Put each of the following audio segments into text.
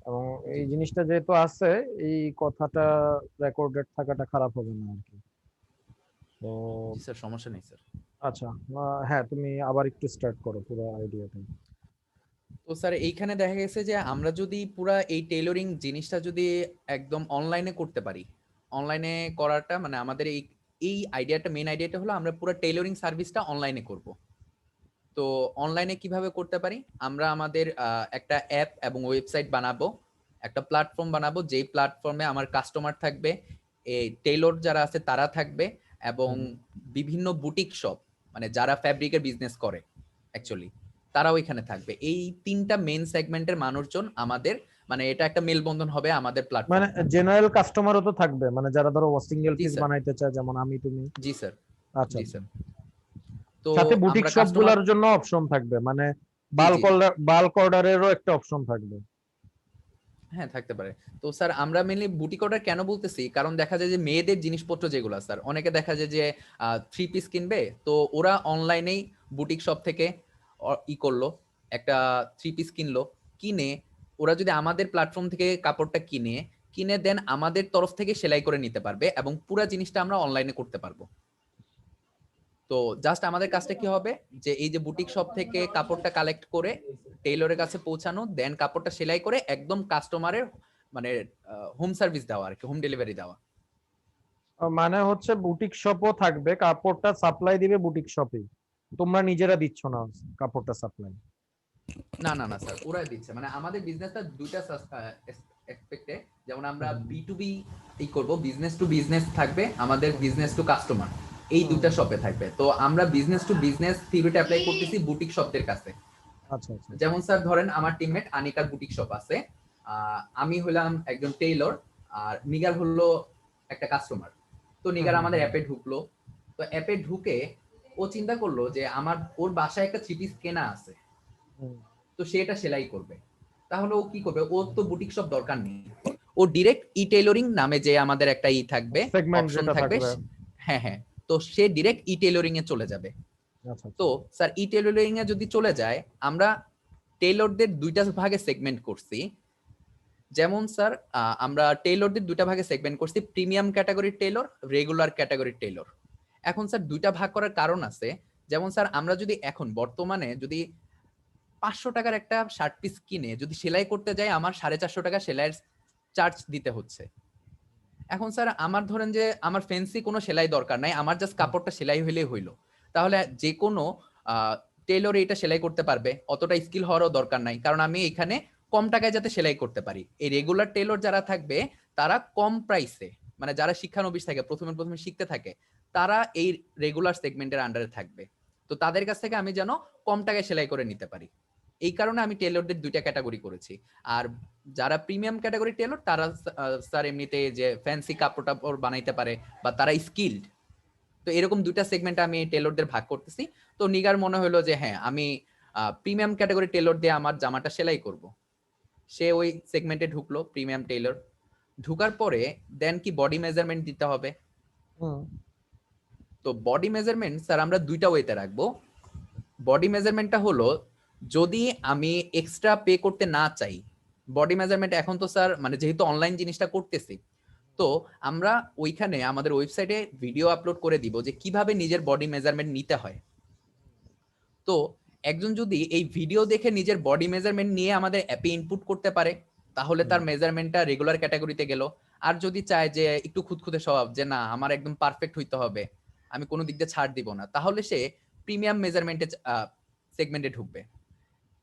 এবং এই জিনিসটা যেহেতু আছে, এই কথাটা রেকর্ডেড থাকাটা খারাপ হবে না আর কি। তো জি স্যার, সমস্যা নেই স্যার। আচ্ছা, হ্যাঁ তুমি আবার একটু স্টার্ট করো পুরো আইডিয়াটা। তো স্যার এইখানে দেখা গেছে যে আমরা যদি পুরা এই টেইলরিং জিনিসটা যদি একদম অনলাইনে করতে পারি, অনলাইনে করাটা মানে আমাদের এই এই আইডিয়াটা, মেইন আইডিয়াটা হলো আমরা পুরো টেইলরিং সার্ভিসটা অনলাইনে করব। তো অনলাইনে কিভাবে করতে পারি, আমরা আমাদের একটা অ্যাপ এবং ওয়েবসাইট বানাবো, একটা প্ল্যাটফর্ম বানাবো, যেই প্ল্যাটফর্মে আমার কাস্টমার থাকবে, এই টেইলর যারা আছে তারা থাকবে, এবং হুম। বিভিন্ন বুটিক শপ, মানে যারা ফ্যাব্রিকের বিজনেস করে অ্যাকচুয়ালি, তারাও এখানে থাকবে। এই তিনটা মেইন সেগমেন্টের মানুষজন আমাদের, মানে এটা একটা মেলবন্ধন হবে আমাদের মানে প্ল্যাটফর্মটা। জেনারেল কাস্টমারও তো থাকবে, মানে যারা ধরো সিঙ্গেল জি পিস স্যার। বানাইতে চায়, যেমন আমি তুমি। জি স্যার। আচ্ছা জি আচ্ছা। স্যার। তো সাথে বুটিক আমরা শপ কাস্টমার, গুলার জন্য অপশন থাকবে, মানে জি জি জি, বাল্ক অর্ডারেরও একটা অপশন থাকবে। হ্যাঁ থাকতে পারে। তো স্যার আমরা মেনলি বুটিক অর্ডার কেন বলতেছি, কারণ দেখা যায় যে মেয়েদের জিনিসপত্র যেগুলো স্যার, অনেকে দেখা যায় যে থ্রি পিস কিনবে, তো ওরা অনলাইনেই বুটিক শপ থেকে ই করলো, একটা থ্রি পিস কিনলো, কিনে ওরা যদি আমাদের প্ল্যাটফর্ম থেকে কাপড়টা কিনে, কিনে দেন আমাদের তরফ থেকে সেলাই করে নিতে পারবে, এবং পুরো জিনিসটা আমরা অনলাইনে করতে পারবো। তো জাস্ট আমাদের কাজটা কি হবে, যে এই যে বুটিক শপ থেকে কাপড়টা কালেক্ট করে টেইলরের কাছে পৌঁছানো, দেন কাপড়টা সেলাই করে একদম কাস্টমারের মানে হোম সার্ভিস দেওয়া আর কি, হোম ডেলিভারি দেওয়া। মানে হচ্ছে বুটিক শপও থাকবে, কাপড়টা সাপ্লাই দিবে বুটিক শপে, তোমরা নিজেরা দিচ্ছ না কাপড়টা সাপ্লাই? না না না স্যার, ওরাই দিচ্ছে। মানে আমাদের বিজনেসটা দুইটা এসপেক্টে, যেমন আমরা বি টু বি এই করবো, বিজনেস টু বিজনেস থাকবে, আমাদের বিজনেস টু কাস্টমার, এই দুইটা শপে থাকবে। তো আমরা বিজনেস টু বিজনেস থিওরিটা অ্যাপ্লাই করতেছি বুটিক শপদের কাছে। আচ্ছা আচ্ছা। যেমন স্যার ধরেন আমার টিমমেট আনিকার বুটিক শপ আছে, আমি হলাম একজন টেইলর, আর নিগার হলো একটা কাস্টমার। তো হুম নিগার হুম আমাদের হুম। অ্যাপে ঢুকলো। তো অ্যাপে ঢুকে ও চিন্তা করলো যে আমার ওর বাসায় একটা থ্রি পিস কেনা আছে, হুম। তো সে এটা সেলাই করবে। তাহলে ও কি করবে, ওর তো বুটিক শপ দরকার নেই, ও ডিরেক্ট ই টেইলরিং নামে যে আমাদের একটা ই থাকবে, সেগমেন্ট অপশন যেটা থাকবে। থাকবে। হ্যাঁ হ্যাঁ। তো সে ডিরেক্ট ই টেইলরিং এ চলে যাবে। আচ্ছা আচ্ছা। তো স্যার ই টেইলরিং এ যদি চলে যায়, আমরা টেইলরদের দুইটা ভাগে সেগমেন্ট করছি। যেমন স্যার আমরা টেইলরদের দুইটা ভাগে সেগমেন্ট করছি, প্রিমিয়াম ক্যাটাগরির টেইলর, রেগুলার ক্যাটাগরির টেইলর। এখন স্যার দুইটা ভাগ করার কারণ আছে। যেমন স্যার আমরা যদি এখন বর্তমানে যদি 500 টাকার একটা শার্ট পিস কিনে যদি সেলাই করতে যাই, আমার 450 টাকা সেলাইয়ের চার্জ দিতে হচ্ছে। এখন স্যার আমার ধরেন যে আমার ফেন্সি কোনো সেলাই দরকার নাই, আমার জাস্ট হুম। কাপড়টা সেলাই হইলেই হইলো। তাহলে যে কোনো টেইলর এটা সেলাই করতে পারবে, অতটা স্কিল হওয়ারও দরকার নাই, কারণ আমি এখানে কম টাকায় যাতে সেলাই করতে পারি। এই রেগুলার টেইলর যারা থাকবে, তারা কম প্রাইসে, মানে যারা শিক্ষানবিশ থাকে, প্রথমে প্রথমে শিখতে থাকে, তারা এই রেগুলার সেগমেন্টের আন্ডারে থাকবে। তো তাদের কাছ থেকে আমি যেন কম টাকায় সেলাই করে নিতে পারি, এই কারণে আমি টেলরদের দুইটা ক্যাটাগরি করেছি। আর যারা প্রিমিয়াম ক্যাটাগরি টেলর, তারা স্যার এমনিতে যে ফ্যান্সি কাপড় টাপড় বানাইতে পারে, বা তারা স্কিলড। তো এরকম দুইটা সেগমেন্ট আমি টেলরদের ভাগ করতেছি। তো নিগার মনে হলো যে হ্যাঁ, আমি প্রিমিয়াম ক্যাটাগরি টেলর দিয়ে আমার জামাটা সেলাই করব। সে ওই সেগমেন্টে ঢুকলো, প্রিমিয়াম টেলর। ঢুকার পরে দেন কি বডি মেজারমেন্ট দিতে হবে। হুম। তো বডি মেজারমেন্ট স্যার আমরা দুইটা ওয়েতে রাখবো। বডি মেজারমেন্টটা হলো, যদি আমি এক্সট্রা পে করতে না চাই, বডি মেজারমেন্ট এখন তো স্যার মানে যেহেতু অনলাইন জিনিসটা করতেছি, তো আমরা ওইখানে আমাদের ওয়েবসাইটে ভিডিও আপলোড করে দিব যে কিভাবে নিজের বডি মেজারমেন্ট নিতে হয়। তো একজন যদি এই ভিডিও দেখে নিজের বডি মেজারমেন্ট নিয়ে আমাদের অ্যাপে ইনপুট করতে পারে, তাহলে হুম। তার মেজারমেন্টটা রেগুলার ক্যাটাগরিতে গেল। আর যদি চায় যে একটু খুঁতখুঁতে স্বভাব, যে না আমার একদম পারফেক্ট হইতে হবে, আমি কোনো দিক দিয়ে ছাড় দিব না, তাহলে সে প্রিমিয়াম মেজারমেন্টে সেগমেন্টে ঢুকবে।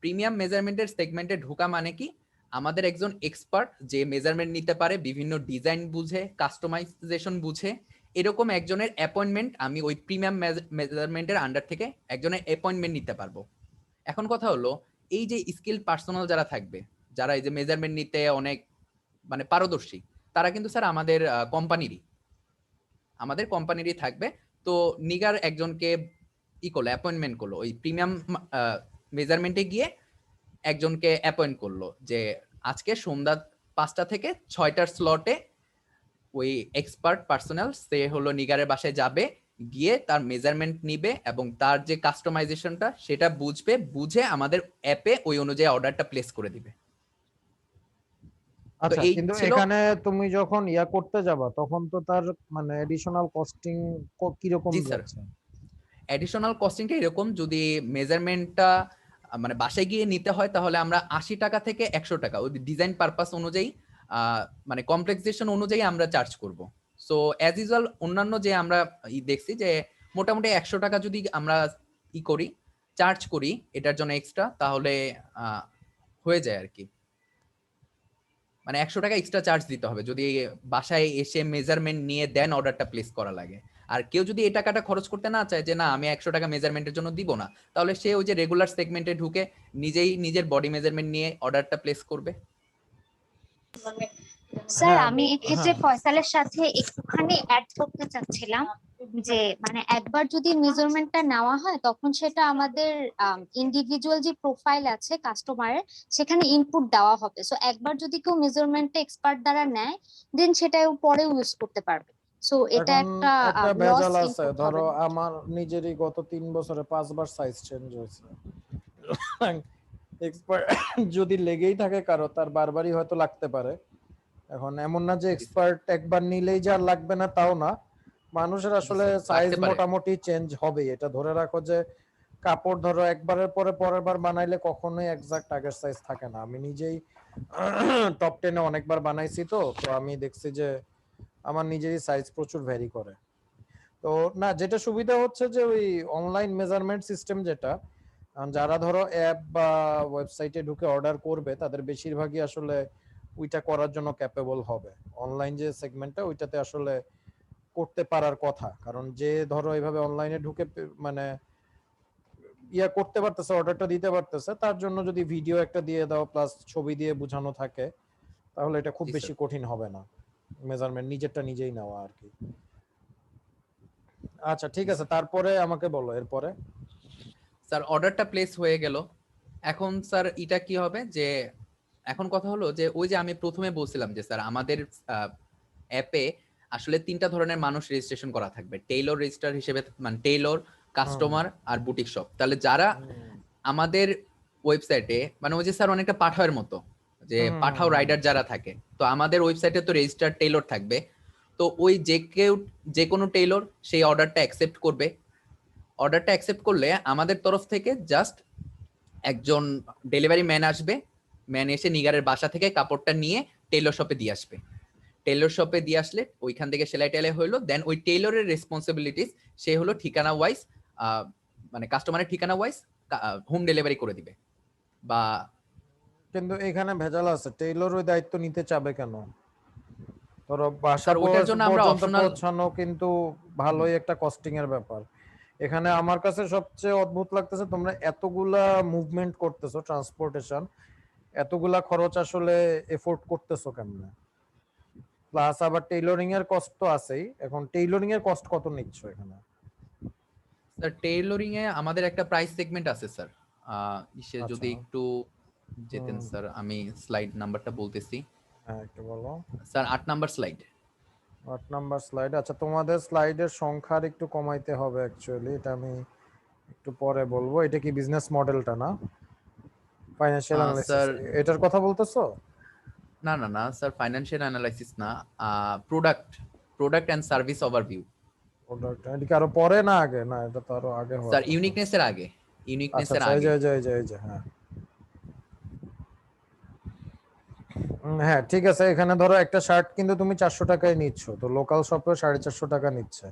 প্রিমিয়াম মেজারমেন্টের সেগমেন্টে ঢোকা মানে কি, আমাদের একজন এক্সপার্ট যে মেজারমেন্ট নিতে পারে, বিভিন্ন ডিজাইন বুঝে, কাস্টমাইজেশন বুঝে, এরকম একজনের অ্যাপয়েন্টমেন্ট আমি ওই প্রিমিয়াম মেজারমেন্টের আন্ডার থেকে একজনের অ্যাপয়েন্টমেন্ট নিতে পারবো। এখন কথা হলো, এই যে স্কিল পার্সোনাল যারা থাকবে, যারা এই যে মেজারমেন্ট নিতে অনেক মানে পারদর্শী, তারা কিন্তু স্যার আমাদের কোম্পানিরই থাকবে। তো নিগার একজনকে ই করলো, অ্যাপয়েন্টমেন্ট করলো ওই প্রিমিয়াম মেজারমেন্টে গিয়ে, একজনকে অ্যাপয়েন্ট করলো যে আজকে সন্ধ্যা 5টা থেকে 6টার স্লটে ওই এক্সপার্ট পার্সোনাল সে হলো নিগারের বাসায় যাবে, গিয়ে তার মেজারমেন্ট নিবে, এবং তার যে কাস্টমাইজেশনটা সেটা বুঝবে, বুঝে আমাদের অ্যাপে ওই অনুযায়ী অর্ডারটা প্লেস করে দিবে। তো আচ্ছা, এই কিন্তু ছিল। এখানে তুমি যখন ইয়া করতে যাবা তখন তো তার মানে এডিশনাল কস্টিং কিরকম জি স্যার, যাচ্ছে? অ্যাডিশনাল কস্টিংটা এরকম, যদি মেজারমেন্টটা মানে বাসায় গিয়ে নিতে হয় তাহলে আমরা 80 টাকা থেকে 100 টাকা ওই ডিজাইন পারপাস অনুযায়ী মানে কমপ্লেক্সেশন অনুযায়ী আমরা চার্জ করব। সো অ্যাজ ইউজুয়াল অন্যান্য যে আমরা দেখছি যে মোটামুটি 100 টাকা যদি আমরা করি, চার্জ করি এটার জন্য এক্সট্রা, তাহলে হয়ে যায় আর কি। মানে 100 টাকা এক্সট্রা চার্জ দিতে হবে যদি বাসায় এসে মেজারমেন্ট নিয়ে দেন অর্ডারটা প্লেস করা লাগে। আর কেউ যদি এই টাকাটা খরচ করতে না চায় যে না আমি 100 টাকা মেজারমেন্টের জন্য দিব না, তাহলে সে ওই যে রেগুলার সেগমেন্টে ঢুকে নিজেই নিজের বডি মেজারমেন্ট নিয়ে অর্ডারটা প্লেস করবে। স্যার হ্যাঁ আমি এক্ষেত্রে হ্যাঁ, ফয়সালের সাথে একটুখানি অ্যাড করতে চাচ্ছিলাম যে মানে একবার যদি মেজারমেন্টটা নেওয়া হয় তখন সেটা আমাদের ইন্ডিভিজুয়াল যে প্রোফাইল আছে কাস্টমারের সেখানে ইনপুট দেওয়া হবে। সো একবার যদি কেউ মেজারমেন্টটা এক্সপার্ট দ্বারা নেয় দেন সেটা পরে ইউজ করতে পারবে। সো এটা এখন একটা একটা লস ভেজাল আছে, ইনপুট হবে ধরো না। আমার নিজেরই গত 3 বছরে 5বার সাইজ চেঞ্জ হয়েছে। এক্সপার্ট যদি লেগেই থাকে কারো, তার বারবারই হয়তো লাগতে পারে। এখন এমন না যে জি স্যার, এক্সপার্ট একবার নিলেই যে আর লাগবে না, তাও না। মানুষের জি আসলে স্যার, সাইজ লাগতে পারে। মোটামুটি চেঞ্জ হবে, এটা ধরে রাখো যে কাপড় ধরো একবারের পরে পরের বার বানাইলে কখনোই এক্সাক্ট আগের সাইজ থাকে না। আমি নিজেই টপ 10-এ অনেকবার বানাইছি, তো তো আমি দেখছি যে আমার নিজেরই সাইজ প্রচুর ভ্যারি করে। তো না, যেটা সুবিধা হচ্ছে যে ওই অনলাইন মেজারমেন্ট সিস্টেম যেটা, যারা ধরো অ্যাপ বা ওয়েবসাইটে ঢুকে অর্ডার করবে তাদের বেশিরভাগই আসলে ওইটা করার জন্য ক্যাপেবল হবে। অনলাইন যে সেগমেন্টটা ওইটাতে আসলে করতে পারার কথা, কারণ যে ধরো এইভাবে অনলাইনে ঢুকে মানে ইয়া করতে পারতেছে, অর্ডারটা দিতে পারতেছে, তার জন্য যদি ভিডিও একটা দিয়ে দাও প্লাস ছবি দিয়ে বোঝানো থাকে, তাহলে এটা খুব জি বেশি স্যার। কঠিন হবে না মেজারমেন্ট নিজেরটা নিজেই নেওয়া আর কি। আচ্ছা ঠিক জি আছে, স্যার। তারপরে আমাকে বলো এরপরে। স্যার অর্ডারটা প্লেস হয়ে গেল। এখন স্যার এটা কি হবে যে এখন কথা হলো যে ওই যে আমি প্রথমে বলছিলাম যে স্যার আমাদের অ্যাপে আসলে 3টা ধরনের মানুষ রেজিস্ট্রেশন করা থাকবে, টেইলর রেজিস্টার হিসেবে, মানে টেইলর, হুম কাস্টমার আর বুটিক শপ। তাহলে যারা হুম আমাদের ওয়েবসাইটে মানে ওই যে স্যার অনেকটা পাঠাওয়ের মতো, যে হুম হুম পাঠাও হুম। রাইডার যারা থাকে, তো আমাদের ওয়েবসাইটে তো রেজিস্টার টেইলর থাকবে। তো ওই যে কেউ যে কোনো টেইলর সেই অর্ডারটা অ্যাকসেপ্ট করবে। অর্ডারটা অ্যাকসেপ্ট করলে আমাদের তরফ থেকে জাস্ট একজন ডেলিভারি ম্যান আসবে, ম্যান এসে নিগারের বাসা থেকে কাপড়টা নিয়ে টেইলর শপে দিয়ে আসবে। টেইলর শপে দিয়ে আসলে ওইখান থেকে সেলাই টেলাই হইলো, দেন ওই টেইলরের রেসপন্সিবিলিটিস সে হলো ঠিকানা ওয়াইজ, মানে কাস্টমারের ঠিকানা ওয়াইজ হোম ডেলিভারি করে দিবে। বা কিন্তু এখানে ভেজাল আছে, টেইলর ওই দায়িত্ব নিতে চাবে কেন? ধরো বাসা স্যার ওইটার জন্য আমরা পর্যন্ত অপশনাল। পৌঁছানো কিন্তু ভালোই একটা কস্টিং এর ব্যাপার। এখানে আমার কাছে সবচেয়ে অদ্ভুত লাগতেছে, তোমরা এতগুলা মুভমেন্ট করতেছো, ট্রান্সপোর্টেশন, এতগুলা খরচ আসলে এফোর্ড করতেছো কেমনে? প্লাস আবার টেইলরিং এর কস্ট তো আছেই। এখন টেইলরিং এর কস্ট কত নিচ্ছ এখানে? স্যার টেইলরিং এ আমাদের একটা প্রাইস সেগমেন্ট আছে স্যার। ইসে আচ্ছা। যদি একটু যেতেন হুম, স্যার, আমি স্লাইড নাম্বারটা বলতেছি। হ্যাঁ একটু বলো। Sir 8 number slide. 8 number slide. আচ্ছা, তোমাদের স্লাইডের সংখ্যা আর একটু কমাইতে হবে অ্যাকচুয়ালি, এটা আমি একটু পরে বলবো। এটা কি বিজনেস মডেলটা না, ফাইন্যান্সিয়াল অ্যানালাইসিস স্যার এটার কথা বলতেছো? না না না স্যার, ফাইন্যান্সিয়াল অ্যানালাইসিস না, product product and service overview. Product এটা কি আরো পরে না আগে? না, এটা তো আরো আগে হওয়ার স্যার কথা। ইউনিকনেস এর আগে, আচ্ছা ইউনিকনেস এর আচ্ছা, এই যে আগে। এই যে এই যে এই যে, হ্যাঁ। হ্যাঁ ঠিক আছে, এখানে ধরো একটা শার্ট কিন্তু তুমি 400 টাকায় নিচ্ছ, তো লোকাল শপে 450 টাকা নিচ্ছে।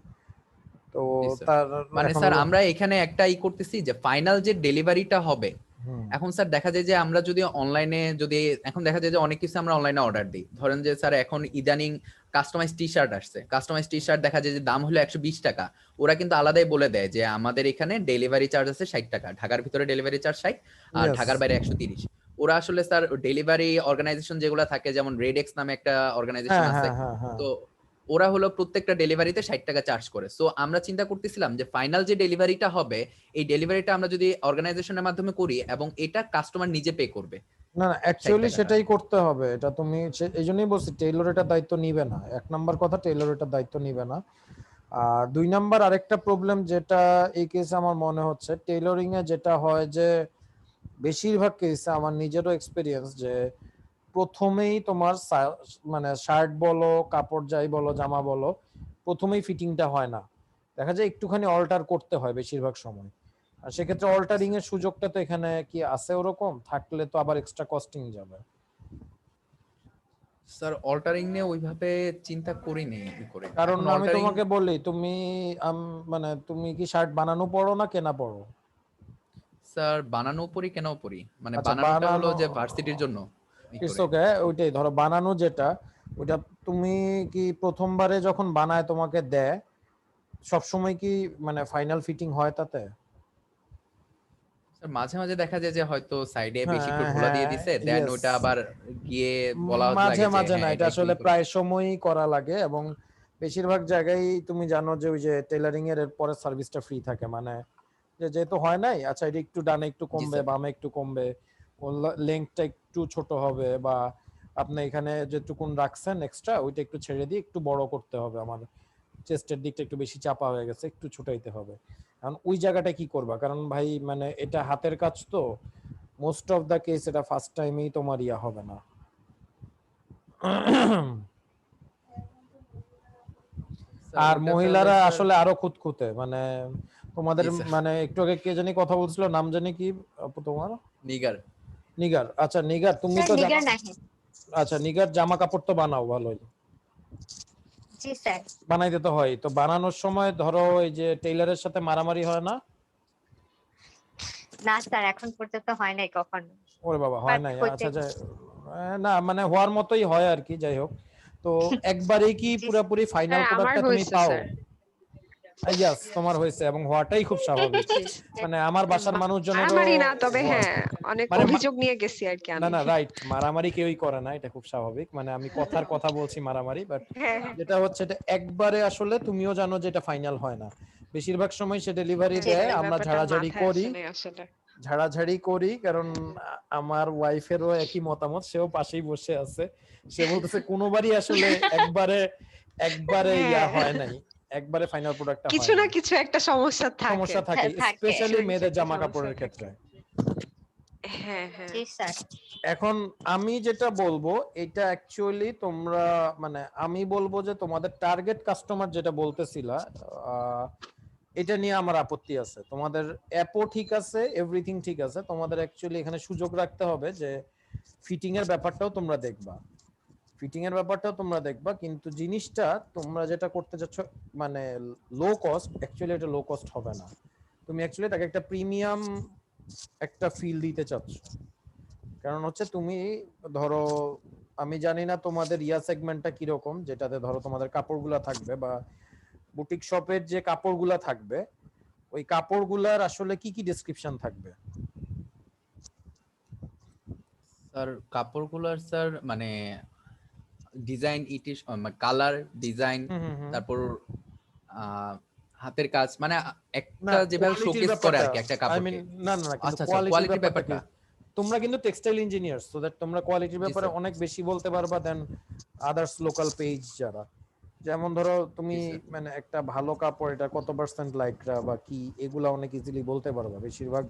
তো জি স্যার। তার মানে এখন স্যার আমরা এখানে একটা করতেছি যে ফাইনাল যে ডেলিভারিটা হবে। হুম এখন স্যার দেখা যায় যে আমরা যদি অনলাইনে যদি এখন দেখা যায় যে অনেক কিছু আমরা অনলাইনে অর্ডার দিই, ধরেন যে স্যার এখন ইদানিং কাস্টমাইজ টি শার্ট আসছে, কাস্টমাইজ টি শার্ট দেখা যায় যে দাম হলো 120 টাকা। ওরা কিন্তু আলাদাই বলে দেয় যে আমাদের এখানে ডেলিভারি চার্জ আছে 60 টাকা, ঢাকার ভিতরে ডেলিভারি চার্জ 60, আর ইয়েস। ঢাকার বাইরে 130। ওরা আসলে স্যার ডেলিভারি অর্গানাইজেশন যেগুলো থাকে, যেমন রেডেক্স নামে একটা অর্গানাইজেশন হ্যাঁ আছে, হ্যাঁ হ্যাঁ হ্যাঁ। তো ওরা হলো প্রত্যেকটা ডেলিভারিতে 60 টাকা চার্জ করে। সো আমরা চিন্তা করতেছিলাম যে ফাইনাল যে ডেলিভারিটা হবে, এই ডেলিভারিটা আমরা যদি অর্গানাইজেশনের মাধ্যমে করি এবং এটা কাস্টমার নিজে পে করবে না না, 60 অ্যাকচুয়ালি টাকাটা। সেটাই করতে হবে। এটা তুমি এই জন্যই বলছি টেইলর এটা দায়িত্ব নিবে না। 1 নাম্বার কথা, টেইলর এটা দায়িত্ব নিবে না। আর 2 নাম্বার আরেকটা প্রবলেম যেটা এই কেসে আমার মনে হচ্ছে, টেইলরিং এ যেটা হয় যে বেশিরভাগ কেসে আমার নিজেরও এক্সপিরিয়েন্স যে প্রথমেই তোমার মানে শার্ট বলো, কাপড় যাই বলো, জামা বলো, প্রথমেই ফিটিংটা হয় না, দেখা যায় একটুখানি অল্টার করতে হয় বেশিরভাগ সময়। আর সেক্ষেত্রে অল্টারিং এর সুযোগটা তো এখানে কি আছে? ওরকম থাকলে তো আবার এক্সট্রা কস্টিং যাবে। স্যার অল্টারিং নিয়ে ওইভাবে চিন্তা করিনি ই করে। কারণ এখন আমি অল্টারিং তোমাকে বলি, তুমি মানে তুমি কি শার্ট বানানো পড়ো না কেনা পড়ো? স্যার বানানো পড়ি কেন পড়ি, মানে আচ্ছা, বানানোটা হলো বানানো যে ভার্সিটির জন্য ই ইটস করে। ওকে, ওইটাই ধরো বানানো যেটা, ওইটা তুমি কি প্রথমবারে যখন বানায় তোমাকে দেয়, সবসময় কি মানে ফাইনাল ফিটিং হয় তাতে? স্যার মাঝে মাঝে দেখা যায় যে হয়তো সাইডে বেশি একটু হ্যাঁ ঢোলা দিয়ে হ্যাঁ, দিছে, দেন ইয়েস। ওটা আবার গিয়ে বলা মাঝে লাগে যে মাঝে না, হ্যাঁ এটা এটা একটু আসলে ই করে। প্রায় সময়ই করা লাগে, এবং বেশিরভাগ জায়গায় তুমি জানো যে ওই যে টেলারিং এর পরে সার্ভিসটা ফ্রি থাকে, মানে যেহেতু হয় নাই, আচ্ছা এটা একটু ডানে একটু জি কমবে, স্যার। বামে একটু কমবে, লেংথটা একটু ছোট হবে, বা আপনি এখানে যেটুকুন রাখছেন এক্সট্রা ওইটা একটু ছেড়ে দিয়ে একটু বড় করতে হবে, আমার চেস্টের দিকটা একটু বেশি চাপা হয়ে গেছে, একটু ছোটাইতে হবে। কারণ ওই জায়গাটা কি করবা, কারণ ভাই মানে এটা হাতের কাজ তো, মোস্ট অফ দা কেস এটা ফার্স্ট টাইমেই তোমার ইয়া হবে না। স্যার আর ওইটা তাহলে মহিলারা স্যার। আসলে আরো খুঁতখুঁতে, মানে তোমাদের জি স্যার। মানে একটু আগে কে জানি কথা বলছিল, নাম জানি কি আপু তোমার? নিগার। নিগার। আচ্ছা নিগার, তুমি স্যার তো নিগার নাহিদ। আচ্ছা নিগার, জামা কাপড় তো বানাও ভালোই, জি স্যার। বানাইতে তো হয়, তো বানানোর সময় ধরো এই যে টেইলারের সাথে মারামারি হয় না? না স্যার, এখন পর্যন্ত হয় নাই কখনো, ওরে বাবা, হয় বাট নাই? হইতে। আচ্ছা যাই, না মানে হওয়ার মতোই হয় আর কি, যাই হোক। তো একবারেই কি জি পুরোপুরি ফাইনাল হ্যাঁ, আমার প্রোডাক্টটা তুমি হয়েছে পাও? স্যার। ইয়াস, তোমার হয়েছে, এবং হওয়াটাই খুব স্বাভাবিক। জি। মানে আমার বাসার মানুষজনেরও আমারই না, তবে হয়। হ্যাঁ অনেক মানে অভিযোগ নিয়ে গেছি আর কি না আমি। না, রাইট, মারামারি কেউই করে না, এটা খুব স্বাভাবিক, মানে আমি কথার কথা বলছি মারামারি, বাট হ্যাঁ হ্যাঁ যেটা হচ্ছে এটা একবারে আসলে তুমিও জানো যে এটা ফাইনাল হয় না, বেশিরভাগ সময় সে ডেলিভারি হ্যাঁ, দেয়, ওই আমরা ব্যাপারটা ঝাড়াঝাড়ি মাথায় করি, আসে নাই আসলে। ঝাড়াঝাড়ি করি, কারণ আমার ওয়াইফেরও একই মতামত, সেও পাশেই বসে আছে, সে বলতেছে কোনোবারই আসলে একবারে একবারে ইয়া হ্যাঁ, হয় নাই, একবারে ফাইনাল প্রোডাক্টটা কিছু হয় না নাই, কিছু একটা সমস্যা থাকে। সমস্যা থাকে, থাকে। স্পেশালি কিছু না কিছু মেয়েদের একটা জামা সমস্যা কাপড়ের থাকে। ক্ষেত্রে। হ্যাঁ হ্যাঁ জি স্যার। এখন আমি যেটা বলবো, এটা অ্যাকচুয়ালি তোমরা মানে আমি বলবো যে তোমাদের টার্গেট কাস্টমার যেটা বলতেছিলা, আহ, এটা নিয়ে আমার আপত্তি আছে। তোমাদের অ্যাপও ঠিক আছে, এভরিথিং ঠিক আছে, তোমাদের অ্যাকচুয়ালি এখানে সুযোগ রাখতে হবে যে ফিটিং এর ব্যাপারটাও তোমরা দেখবা, ফিটিং এর ব্যাপারটাও তোমরা দেখবা, কিন্তু জিনিসটা তোমরা যেটা করতে যাচ্ছ মানে লো কস্ট, অ্যাকচুয়ালি এটা লো কস্ট হবে না, তুমি অ্যাকচুয়ালি তাকে একটা প্রিমিয়াম একটা ফিল দিতে চাচ্ছ। কারণ হচ্ছে তুমি ধরো, আমি জানি না তোমাদের ইয়া সেগমেন্টটা কিরকম, যেটাতে ধরো তোমাদের কাপড়গুলা থাকবে, বা বুটিক শপের যে কাপড়গুলা থাকবে, ওই কাপড়গুলার আসলে কি কি ডেসক্রিপশন থাকবে? স্যার কাপড়গুলোর স্যার মানে ডিজাইন ইটিস, কালার ডিজাইন, হুম হুম হুম। তারপর আহ, হাতের কাজ, মানে না, একটা যেভাবে কোয়ালিটির শোকেস করে ব্যাপারটা, আর কি একটা আই মিন কাপড়কে। না না না, কিন্তু আচ্ছা আচ্ছা, কোয়ালিটির কোয়ালিটির ব্যাপারটা কি? ব্যাপারটা। তোমরা কিন্তু টেক্সটাইল ইঞ্জিনিয়ার্স, সো দ্যাট তোমরা কোয়ালিটির জি ব্যাপারে স্যার। অনেক বেশি বলতে পারবা দেন আদার্স লোকাল পেজ যারা। যেমন ধরো তুমি জি স্যার। মানে একটা ভালো কাপড় এটা কত পার্সেন্ট লাইকরা বা কি, এগুলা অনেক ইজিলি বলতে পারবা, বেশিরভাগ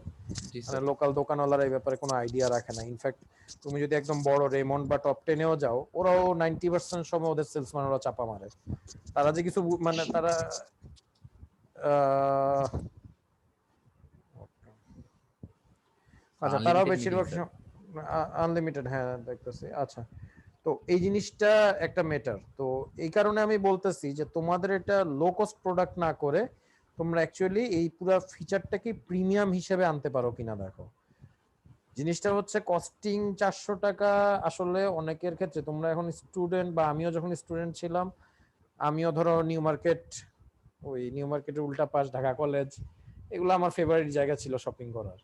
জি মানে স্যার। লোকাল দোকানওয়ালারা এই ব্যাপারে কোনো আইডিয়া রাখে না। ইনফ্যাক্ট তুমি যদি একদম বড় রেমন্ড বা টপ টেনেও যাও, ওরাও 90% সময় ওদের সেলসম্যানরা চাপা মারে, তারা যে কিছু মানে তারা আহ, আচ্ছা তারাও আনলিমিটেড মিটিং বেশিরভাগ স্যার। আনলিমিটেড, হ্যাঁ দেখতেছি। আচ্ছা, তো এই জিনিসটা একটা মেটার, তো এই কারণে আমি বলতেছি যে তোমাদের এটা লো কস্ট প্রোডাক্ট না করে তোমরা অ্যাকচুয়ালি এই পুরো ফিচারটাকে প্রিমিয়াম হিসেবে আনতে পারো কিনা দেখো। জিনিসটা হচ্ছে কস্টিং 400 টাকা, আসলে অনেকের ক্ষেত্রে তোমরা এখন স্টুডেন্ট, বা আমিও যখন স্টুডেন্ট ছিলাম, আমিও ধরো নিউ মার্কেট, ওই নিউ মার্কেটের উল্টা পাশ ঢাকা কলেজ, এগুলো আমার ফেভারিট জায়গা ছিল শপিং করার,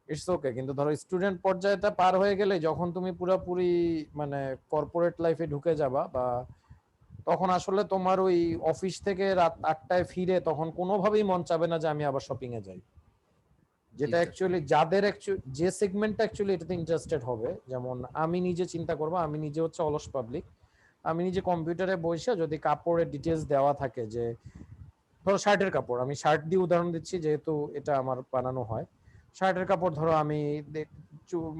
ইটস ওকে। কিন্তু ধরো স্টুডেন্ট পর্যায়টা পার হয়ে গেলে যখন তুমি পুরোপুরি মানে কর্পোরেট লাইফে ঢুকে যাবা, বা তখন আসলে তোমার ওই অফিস থেকে রাত 8টায় ফিরে তখন কোনোভাবেই মন চাবে না যে আমি আবার শপিং এ যাই। জি যেটা স্যার। অ্যাকচুয়ালি যাদের যে সেগমেন্টটা অ্যাকচুয়ালি এটাতে ইন্টারেস্টেড হবে, যেমন আমি নিজে চিন্তা করবো, আমি নিজে হচ্ছে অলস পাবলিক, আমি নিজে কম্পিউটারে বসে যদি কাপড়ের ডিটেলস দেওয়া থাকে, যে ধরো শার্টের কাপড়, আমি শার্ট দিয়ে উদাহরণ দিচ্ছি যেহেতু এটা আমার বানানো হয়, শার্টের কাপড় ধরো আমি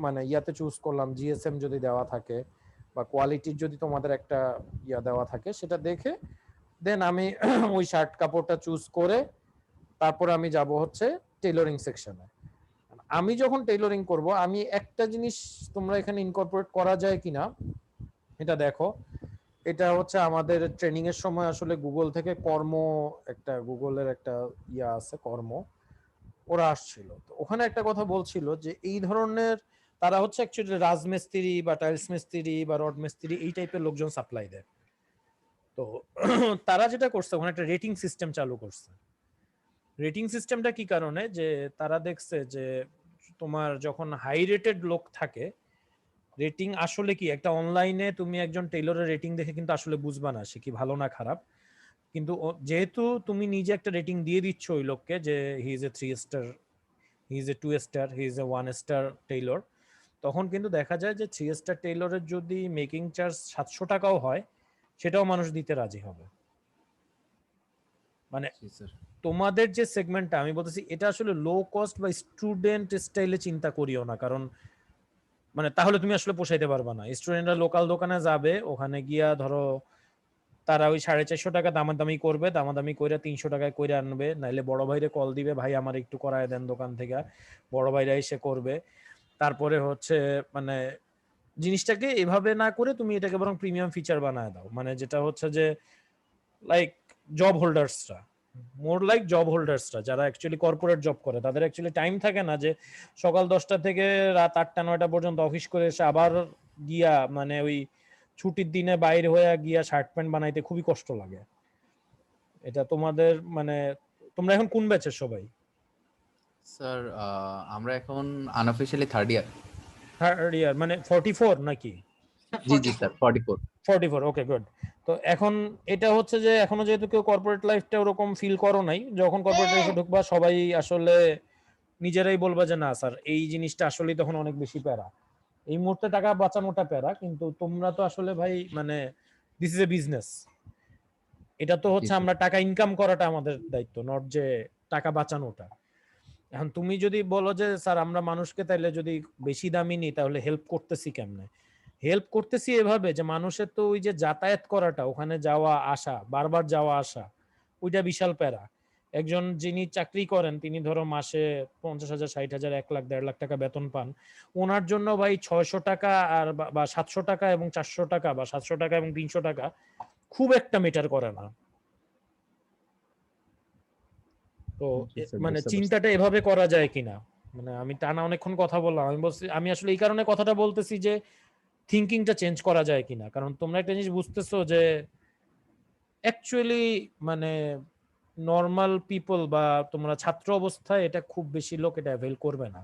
মানে ইয়াতে চুজ করলাম, জিএসএম যদি দেওয়া থাকে বা কোয়ালিটির যদি তোমাদের একটা ইয়া দেওয়া থাকে, সেটা দেখে দেন আমি ওই শার্ট কাপড়টা চুজ করে তারপর আমি যাব হচ্ছে টেইলরিং সেকশনে। আমি যখন টেইলরিং করব, আমি একটা জিনিস তোমরা এখানে ইনকর্পোরেট করা যায় কিনা এটা দেখো। এটা হচ্ছে আমাদের ট্রেনিং এর সময় আসলে গুগল থেকে কর্ম, একটা গুগলের একটা ইয়া আছে কর্ম, ওরা আসছিল, তো ওখানে একটা কথা বলছিল যে এই ধরনের তারা হচ্ছে অ্যাকচুয়ালি রাজমিস্ত্রি বা টাইলস মিস্ত্রি বা রড মিস্ত্রি এই টাইপের লোকজন সাপ্লাই দেয়। তো তারা যেটা করছে ওখানে একটা রেটিং সিস্টেম চালু করছে। রেটিং সিস্টেমটা কি কারণে, যে তারা দেখছে যে তোমার যখন হাই রেটেড লোক থাকে, রেটিং আসলে কি একটা অনলাইনে তুমি একজন টেইলরের রেটিং দেখে কিন্তু আসলে বুঝবা না সে কি ভালো না খারাপ, কিন্তু যেহেতু তুমি নিজে একটা রেটিং দিয়ে দিচ্ছ ওই লোককে যে he is a 3 star, he is a 2 star, he is a 1 star Taylor, তখন কিন্তু দেখা যায় যে 3 স্টার টেইলরের যদি মেকিং চার্জ 700 টাকাও হয় সেটাও মানুষ দিতে রাজি হবে। মানে জি স্যার। তোমাদের যে সেগমেন্টটা আমি বলতেছি এটা আসলে লো কস্ট বা স্টুডেন্ট স্টাইলে চিন্তা করিও না, কারণ মানে তাহলে তুমি আসলে পোষাইতে পারবা না। স্টুডেন্টরা লোকাল দোকানে যাবে, ওখানে গিয়া ধরো তারা ওই 450 টাকা দামাদামি করবে, দামাদামি কইরা 300 টাকায় কইরা আনবে, নাইলে বড় ভাইরে কল দিবে, ভাই আমার একটু করায় দেন দোকান থেকে, বড় ভাইরা এসে করবে। তারপরে হচ্ছে মানে জিনিসটাকে এভাবে না করে তুমি এটাকে বরং প্রিমিয়াম ফিচার বানায় দাও, মানে যেটা হচ্ছে যে লাইক জব হোল্ডার্সরা, মোর লাইক জব হোল্ডার্সরা যারা অ্যাকচুয়ালি কর্পোরেট জব করে, তাদের অ্যাকচুয়ালি টাইম থাকে না যে সকাল 10টা থেকে রাত 8টা 9টা পর্যন্ত অফিস করে এসে আবার গিয়া মানে ওই ছুটির দিনে বাইরে হয়ে গিয়া শার্ট প্যান্ট বানাইতে খুবই কষ্ট লাগে। এটা তোমাদের মানে তোমরা এখন কোন ব্যাচের সবাই? স্যার আমরা এখন unofficially third year. Third year মানে 44 নাকি? জি জি স্যার 44। 44, okay good. তো এখন এটা হচ্ছে যে এখনো যেহেতু কেউ কর্পোরেট লাইফটা ওরকম ফিল করো নাই, যখন কর্পোরেট লাইফে ঢুকবা সবাই আসলে নিজেরাই বলবা যে না স্যার এই জিনিসটা আসলেই তখন অনেক বেশি প্যারা, এই মুহূর্তে টাকা বাঁচানোটা প্যারা, কিন্তু তোমরা তো আসলে ভাই মানে দিস ইজ এ বিজনেস, এটা তো হচ্ছে আমরা টাকা ইনকাম করাটা আমাদের দায়িত্ব, নট যে টাকা বাঁচানোটা। এখন তুমি যদি বলো যে স্যার আমরা মানুষকে তাইলে যদি বেশি দামি নিই তাহলে হেল্প করতেছি কেমনে, হেল্প করতেছি এভাবে যে মানুষের তো ওই যে যাতায়াত করাটা, ওখানে যাওয়া আসা, বারবার যাওয়া আসা, ওইটা বিশাল প্যারা। একজন যিনি চাকরি করেন তিনি ধরো মাসে 50,000 60,000 1 লাখ 1.5 লাখ টাকা বেতন পান, ওনার জন্য ভাই 600 টাকা আর বা 700 টাকা এবং 400 টাকা বা 700 টাকা এবং 300 টাকা খুব একটা মেটার করে না। তো মানে চিন্তাটা এভাবে করা যায় কিনা, মানে আমি টানা অনেকক্ষণ কথা বললাম, আমি বলছি আমি আসলে এই কারণে কথাটা বলতেছি যে থিঙ্কিংটা চেঞ্জ করা যায় কিনা, কারণ তোমরা একটা জিনিস বুঝতেছো যে অ্যাকচুয়ালি মানে নর্মাল পিপল বা তোমরা ছাত্র অবস্থায় এটা খুব বেশি লোক এটা অ্যাভেল করবে না।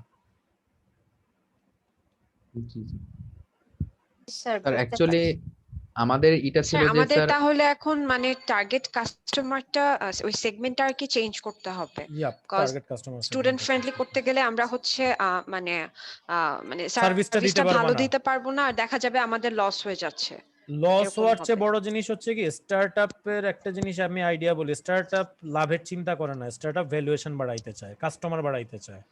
স্যার স্যার বলতে অ্যাকচুয়ালি পারি। আমাদের এটা ছিল স্যার যে আমাদের স্যার তাহলে এখন মানে টার্গেট কাস্টমারটা ওই সেগমেন্টটা আর কি চেঞ্জ করতে হবে, yep, cause target customer student friendly করতে গেলে আমরা হচ্ছে মানে মানে সার্ভিসটা দিতে সার্ভিসটা পারবা ভালো না। দিতে পারবো না, আর দেখা যাবে আমাদের লস হয়ে যাচ্ছে, লস এরকম হওয়ার চেয়ে হবে। বড় জিনিস হচ্ছে কি, স্টার্টআপের একটা জিনিস আমি আইডিয়া বলি, স্টার্টআপ লাভের চিন্তা করে না, স্টার্টআপ ভ্যালুয়েশন বাড়াইতে চায়, কাস্টমার বাড়াইতে চায়।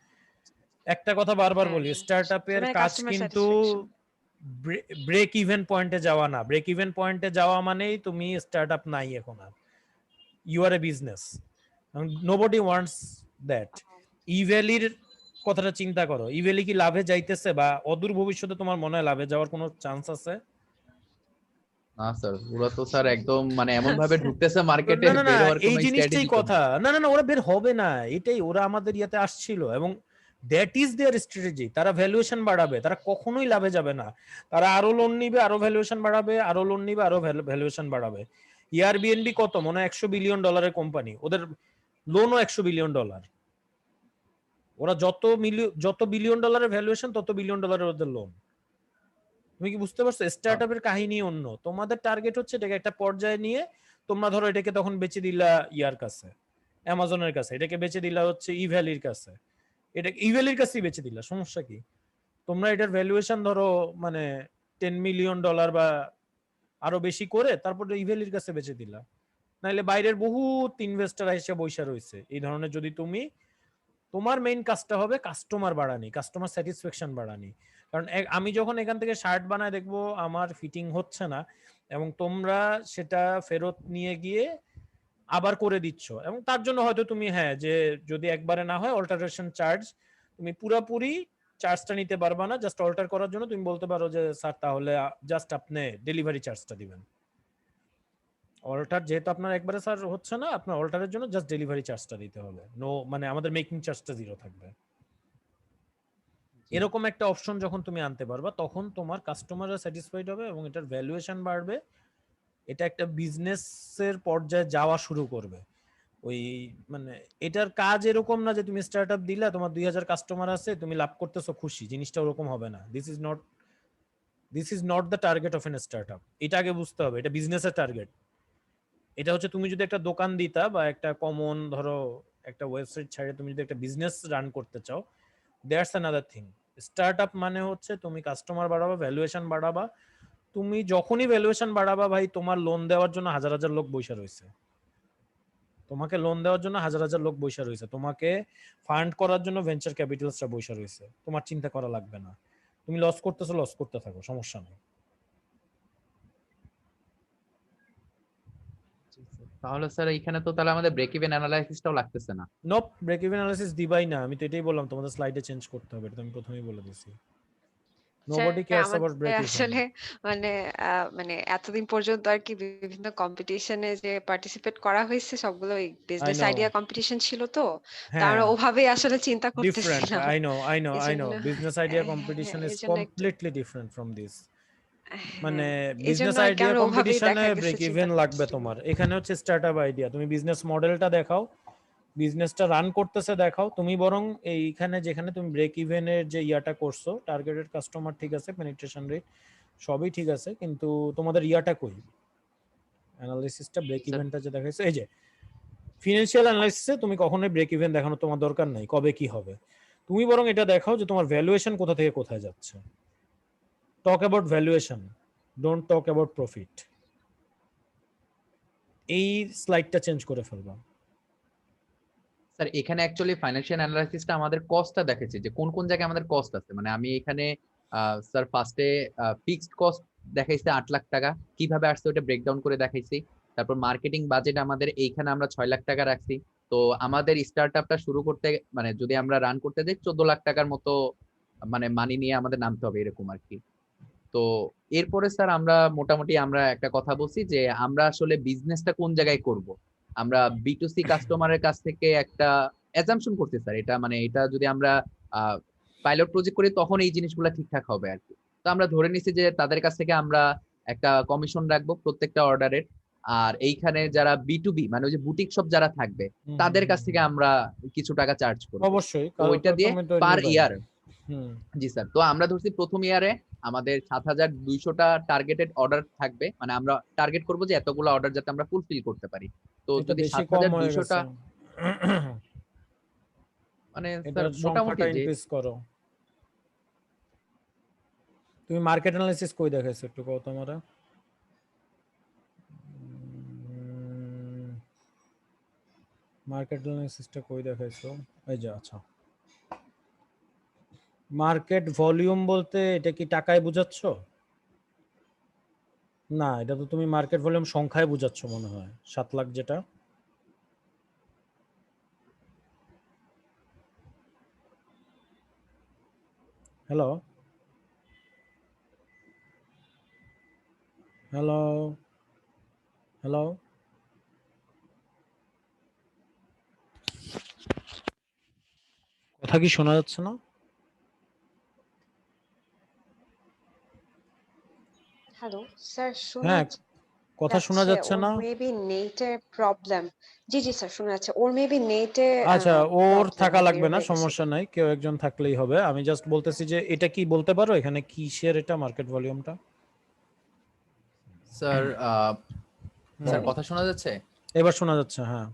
একটা কথা বারবার হ্যাঁ, বলি, স্টার্টআপের মানে কাজ কাস্টমার কিন্তু স্যাটিসফ্যাকশন। ব্রেক ইভেন পয়েন্টে যাওয়া না, ব্রেক ইভেন পয়েন্টে যাওয়া মানেই তুমি স্টার্টআপ নাই এখন আর, you are a business, nobody wants that. ইভ্যালির কথাটা চিন্তা করো, ইভ্যালি কি লাভে যাইতেছে বা অদূর ভবিষ্যতে তোমার মনে হয় লাভে যাওয়ার কোনো চান্স আছে? না স্যার, ওরা তো স্যার একদম মানে এমন ভাবে ঢুকতেছে মার্কেটে, না না না, বের হওয়ার এই কোনো জিনিসটাই স্ট্র্যাটেজি তো কথা, নেই। না না না ওরা বের হবে না, এটাই ওরা আমাদের ইয়াতে আসছিল এবং দ্যাট ইজ দেয়ার স্ট্র্যাটেজি। তারা ভ্যালুয়েশন বাড়াবে, তারা কখনোই লাভে যাবে না, তারা আরো লোন নিবে, আরো ভ্যালুয়েশন বাড়াবে, আরো লোন নিবে, আরো ভ্যালুয়েশন বাড়াবে। এয়ারবিএনবি কত মনে হয় 100 বিলিয়ন ডলারের কোম্পানি, ওদের লোনও 100 বিলিয়ন ডলার, ওরা যত বিলিয়ন ডলারের ভ্যালুয়েশন তত বিলিয়ন ডলারের ওদের লোন। তুমি কি বুঝতে পারছো? স্টার্টআপের কাহিনী অন্য, তোমাদের টার্গেট হচ্ছে এটাকে একটা পর্যায়ে নিয়ে তোমরা ধরো এটাকে তখন বেচে দিলা ইয়ার কাছে, অ্যামাজনের কাছে, এটাকে বেচে দিলা হচ্ছে ইভ্যালির কাছে, এটা ইভ্যালির কাছেই বেচে দিলা, সমস্যা কি? তোমরা এটার ভ্যালুয়েশন ধরো মানে 10 মিলিয়ন ডলার বা আরো বেশি করে তারপর ইভ্যালির কাছে বেচে দিলা, নাইলে বাইরের বহুত ইনভেস্টর এসে বৈশা রয়েছে এই ধরনের, যদি তুমি তোমার মেইন কাজটা হবে কাস্টমার বাড়ানি, কাস্টমার স্যাটিসফ্যাকশন বাড়ানি। কারণ আমি যখন এখান থেকে শার্ট বানায় দেখবো আমার ফিটিং হচ্ছে না, এবং তোমরা সেটা ফেরত নিয়ে গিয়ে আবার করে দিচ্ছ, এবং তার জন্য হয়তো তুমি, হ্যাঁ, যে যদি একবারে না হয় অল্টারেশন চার্জ, তুমি পুরাপুরি চার্জটা নিতে পারবা না, জাস্ট অল্টার করার জন্য তুমি বলতে পারো যে স্যার তাহলে জাস্ট আপনি ডেলিভারি চার্জটা দিবেন। অল্টার যেহেতু আপনার একবারে স্যার হচ্ছে না, আপনার অল্টারের জন্য জাস্ট ডেলিভারি চার্জটা দিতে হবে, নো মানে আমাদের মেকিং চার্জটা 0 থাকবে। এরকম একটা অপশন যখন তুমি আনতে পারবা তখন তোমার কাস্টমাররা স্যাটিসফাইড হবে এবং এটার ভ্যালুয়েশন বাড়বে, এটা একটা বিজনেসের পর্যায়ে যাওয়া শুরু করবে। ওই মানে এটার কাজ এরকম না যে তুমি স্টার্টআপ দিলা, তোমার 2000 কাস্টমার আছে, তুমি লাভ করতেছো খুশি, জিনিসটা ওরকম হবে না। This is not the target of N startup. এটা আগে বুঝতে হবে, এটা বিজনেসের টার্গেট। এটা হচ্ছে তুমি যদি একটা দোকান দিতা বা একটা কমন ধরো একটা ওয়েবসাইট ছাড়ে তুমি যদি একটা বিজনেস রান করতে চাও, দ্যাটস অ্যানাদার থিং। স্টার্টআপ মানে হচ্ছে তুমি কাস্টমার বাড়াবা, ভ্যালুয়েশন বাড়াবা। তুমি যখনই ভ্যালুয়েশন বাড়াবা ভাই, তোমার লোন দেওয়ার জন্য হাজার হাজার লোক বসে রয়েছে, তোমাকে লোন দেওয়ার জন্য হাজার হাজার লোক বসে রয়েছে, তোমাকে ফান্ড করার জন্য ভেঞ্চার ক্যাপিটালিস্টরা বসে রয়েছে, তোমার চিন্তা করা লাগবে না। তুমি লস করতেছো, লস করতে থাকো, সমস্যা নেই। তাহলে স্যার এখানে তো তাহলে আমাদের ব্রেক ইভেন অ্যানালাইসিসটাও লাগতেছে না। নপ, ব্রেক ইভেন অ্যানালিসিস দিবাই না, আমি তো এটাই বললাম তোমাদের স্লাইডে চেঞ্জ করতে হবে, এটা তো আমি প্রথমেই বলে দিয়েছি। Nobody cares about break even. আসলে মানে মানে এতদিন পর্যন্ত আর কি বিভিন্ন কম্পিটিশনে যে পার্টিসিপেট করা হয়েছে সবগুলো I business no, idea competition ছিল, তো হ্যাঁ, আমরা ওভাবেই আসলে চিন্তা ডিফারেন্ট, করতেছিলাম। আই নো এজন্য বিজনেস আইডিয়া কম্পিটিশন ইজ এজন্য একটু কমপ্লিটলি ডিফারেন্ট ফ্রম দিস। মানে হ্যাঁ, বিজনেস এজন্য আর কি আইডিয়া আমরা ওভাবেই কম্পিটিশনে দেখা গেছে ব্রেক চিন্তা ইভেন লাগবে করতেছিলাম। তোমার, এখানে হচ্ছে স্টার্টআপ আইডিয়া। তুমি বিজনেস মডেলটা দেখাও, বিজনেসটা রান করতেছে দেখাও, তুমি বরং এইখানে যেখানে তুমি ব্রেক ইভেনের যে ইয়াটা করছো, টার্গেটেড কাস্টমার ঠিক আছে, পেনিট্রেশন রেট সবই ঠিক আছে, কিন্তু তোমাদের ইয়াটা কই, অ্যানালিসিসটা, ব্রেক স্যার ইভেনটা যে দেখাইছো। এই যে ফিনান্সিয়াল অ্যানালিসিসে তুমি কখনোই ব্রেক ইভেন দেখানো তোমার দরকার নাই, কবে কি হবে। তুমি বরং এটা দেখাও যে তোমার ভ্যালুয়েশন কোথা থেকে কোথায় যাচ্ছে। Talk about valuation, don't talk about profit. এই স্লাইডটা চেঞ্জ করে ফেলবা। স্যার এখানে অ্যাকচুয়ালি ফাইন্যান্সিয়াল অ্যানালাইসিসটা আমাদের কস্টটা দেখেছে যে কোন কোন জায়গায় আমাদের কস্ট আছে। মানে আমি এখানে স্যার ফার্স্টে ফিক্সড কস্ট দেখাইছে 8 লাখ টাকা, কিভাবে আসছে ওটা ব্রেকডাউন করে দেখাইছি। তারপর মার্কেটিং বাজেট আমাদের এইখানে আমরা 6 লাখ টাকা রাখছি। তো আমাদের স্টার্টআপটা শুরু করতে মানে যদি আমরা রান করতে যাই 14 লাখ টাকার মতো মানে মানি নিয়ে আমাদের নামতে হবে এরকম আর কি। তো এরপরে স্যার আমরা মোটামুটি আমরা একটা কথা বলছি যে আমরা আসলে বিজনেসটা কোন জায়গায় করব। আমরা বিটুসি কাস্টমারের কাছ থেকে একটা অ্যাজাম্পশন করছি স্যার, এটা মানে এটা যদি আমরা পাইলট প্রজেক্ট করি তখন এই জিনিসগুলো ঠিকঠাক হবে আর কি। তো আমরা ধরে নিছি যে তাদের কাছ থেকে আমরা একটা কমিশন রাখবো প্রত্যেকটা অর্ডারের, আর এইখানে যারা বি2বি মানে ওই যে বুটিক শপ যারা থাকবে তাদের কাছ থেকে আমরা কিছু টাকা চার্জ করব। অবশ্যই, তো ওইটা দিয়ে তুমি তো পার নিবাই। ইয়ার। হুম, জি স্যার, তো আমরা ধরছি প্রথম ইয়ারে আমাদের 7200টা টার্গেটেড অর্ডার থাকবে, মানে আমরা টার্গেট করব যে এতগুলো অর্ডার যাতে আমরা ফুলফিল করতে পারি। তো এটা যদি বেশি কম হয়ে 7200টা গেছে, মানে স্যার এটার মোটামুটি সংখ্যাটা যে ইনক্রিজ করো। তুমি মার্কেট অ্যানালিসিস কই দেখাইছো একটু কও তোমারা। মার্কেট অ্যানালিসিসটা কই দেখাইছো, এই যে, আচ্ছা। মার্কেট ভলিউম বলতে এটা কি টাকায় বুঝাচ্ছ? না, এটা তো তুমি মার্কেট ভলিউম সংখ্যায় বুঝাচ্ছ মনে হয়, 7 লাখ যেটা। হ্যালো, হ্যালো, হ্যালো, কথা কি শোনা যাচ্ছে না? হ্যালো স্যার, শোনা হ্যাঁ, কথা শোনা যাচ্ছে। যাচ্ছে ওর না। মেবি নেটের প্রবলেম। জি জি স্যার, শোনা যাচ্ছে। ওর মেবি নেটে আচ্ছা, ওর প্রবলেম, থাকা ও বের লাগবে না, হয়ে গেছে। সমস্যা নাই, কেউ একজন থাকলেই হবে। আমি জাস্ট বলতেছি যে এটা কি বলতে পারো এখানে কিসের এটা মার্কেট ভলিউমটা? স্যার স্যার হুম, কথা শোনা যাচ্ছে? এবার শোনা যাচ্ছে, হ্যাঁ।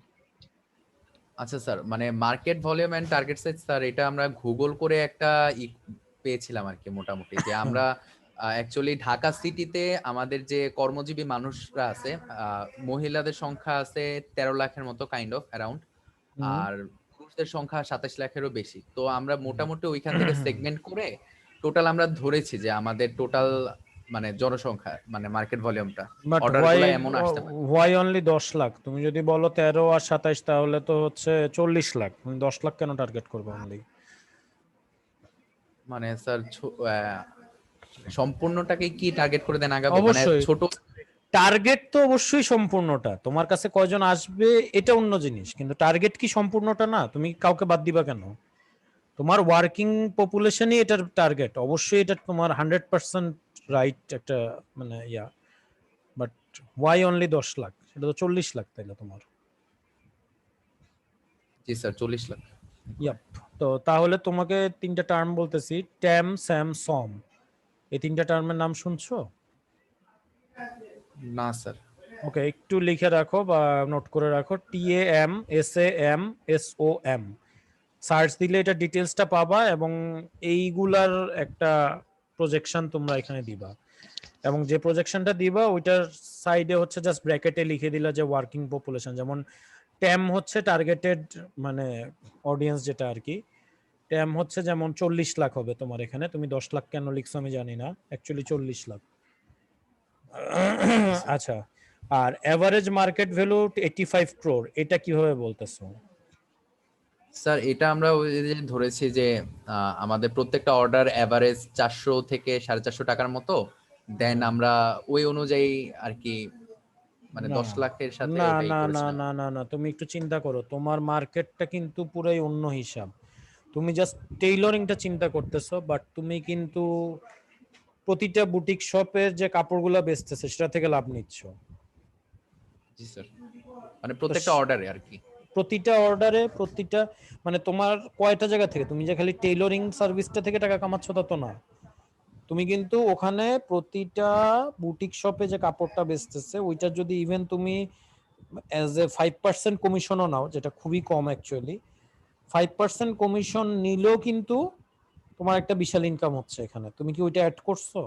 আচ্ছা স্যার, মানে market volume and target size sir এটা আমরা গুগল করে একটা পেয়েছিলাম আর কি মোটামুটি, যে আমরা অ্যাকচুয়ালি ঢাকা সিটিতে আমাদের যে কর্মজীবী মানুষরা আছে মহিলাদের সংখ্যা আছে 13 লাখের মতো কাইন্ড অফ অ্যারাউন্ড। হুম, আর পুরুষদের সংখ্যা 27 লাখেরও বেশি। তো আমরা মোটামুটি ওইখান থেকে সেগমেন্ট করে টোটাল আমরা ধরেছি যে আমাদের টোটাল মানে জনসংখ্যা মানে মার্কেট ভলিউমটা বাট অর্ডারগুলো এমন আসতে পারে। Why only 10 lakh? তুমি যদি বলো 13 আর 27 তাহলে তো হচ্ছে 40 লাখ। তুমি 10 লাখ কেন টার্গেট করবে অনলি? মানে স্যার সম্পূর্ণটাকে কি টার্গেট করে দেন আগাবো মানে অবশ্যই ছোট টার্গেট তো অবশ্যই সম্পূর্ণটা। তোমার কাছে কয়জন আসবে এটা অন্য জিনিস, কিন্তু টার্গেট কি সম্পূর্ণটা না? তুমি কাউকে বাদ দিবা কেন? তোমার ওয়ার্কিং পপুলেশনই এটার টার্গেট, অবশ্যই এটা তোমার 100% রাইট একটা মানে বাট ওয়াই অনলি 10 লাখ? সেটা তো 40 লাখ তাইলে তোমার। জি স্যার 40 লাখ। ইয়াপ। তো তাহলে তোমাকে তিনটা টার্ম বলতেছি, ট্যাম, স্যাম, সম। এই তিনটা টার্মের নাম শুনছো? না স্যার। ওকে, একটু লিখে রাখো বা নোট করে রাখো। TAM, SAM, SOM। সার্চ দিলে এটা ডিটেলসটা পাবা এবং এইগুলার একটা প্রজেকশন তোমরা এখানে দিবা, এবং যে প্রজেকশনটা দিবা ওইটার সাইডে হচ্ছে জাস্ট ব্র্যাকেটে লিখে দিলা যে ওয়ার্কিং পপুলেশন। যেমন ট্যাম হচ্ছে টার্গেটেড মানে অডিয়েন্স যেটা আর কি, ট্যাম হচ্ছে যেমন 40 লাখ হবে তোমার এখানে। তুমি 10 লাখ কেন লিখছো আমি জানি না, অ্যাকচুয়ালি 40 লাখ। আচ্ছা, আর এভারেজ মার্কেট ভ্যালু 85 ক্রোর, এটা কিভাবে বলতেছো? স্যার এটা আমরা ওই যে ধরেছি যে আমাদের প্রত্যেকটা অর্ডার এভারেজ 400 থেকে 450 টাকার মতো, দেন আমরা ওই অনুযায়ী আর কি মানে না 10 লাখের সাথে না ওটাই না না করেছিলাম। না না না, তুমি একটু চিন্তা করো, তোমার মার্কেটটা কিন্তু পুরাই অন্য হিসাব। তুমি জাস্ট টেইলরিংটা চিন্তা করতেছো, বাট তুমি কিন্তু প্রতিটা বুটিক শপের যে কাপড়গুলো বেচতেছে সেটা থেকে লাভ নিচ্ছ। জি স্যার, মানে তো প্রত্যেকটা অর্ডারে আর কি। প্রতিটা অর্ডারে প্রতিটা মানে তোমার কয়টা জায়গা থেকে, তুমি যে খালি টেইলরিং সার্ভিসটা থেকে টাকা কামাচ্ছ তা তো না। তুমি কিন্তু ওখানে প্রতিটা বুটিক শপে যে কাপড়টা বেচতেছে ওইটা যদি ইভেন তুমি অ্যাজ এ 5% কমিশনও নাও, যেটা খুবই কম অ্যাকচুয়ালি, 5% কমিশন নিলেও কিন্তু তোমার একটা বিশাল ইনকাম হচ্ছে এখানে। তুমি কি ওইটা অ্যাড করছো?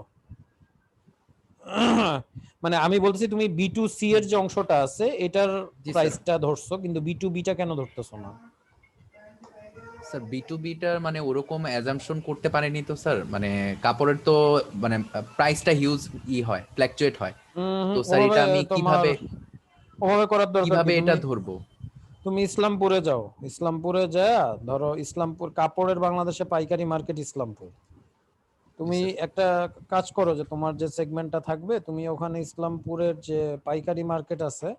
মানে আমি বলতেছি তুমি B2C এর যে অংশটা আছে এটার জি স্যার। প্রাইসটা ধরছো, কিন্তু B2B টা কেন ধরতেছো না? স্যার B2B টার মানে ওরকম অ্যাজাম্পশন করতে পারেনি তো স্যার, মানে কাপড়ের তো মানে প্রাইসটা হিউজ হয়, ফ্ল্যাকচুয়েট হয়। তো স্যার ওভাবে এটা আমি তোমার ওভাবে করার দরকার কি? কিভাবে এটা তুমি ধরবো? তুমি ইসলামপুরে যাও, ইসলামপুরে যা ধরো, ইসলামপুর কাপড়ের বাংলাদেশে পাইকারি মার্কেট ইসলামপুর। জি তুমি স্যার। একটা কাজ করো যে তোমার যে সেগমেন্টটা থাকবে তুমি ওখানে ইসলামপুরের যে পাইকারি মার্কেট আছে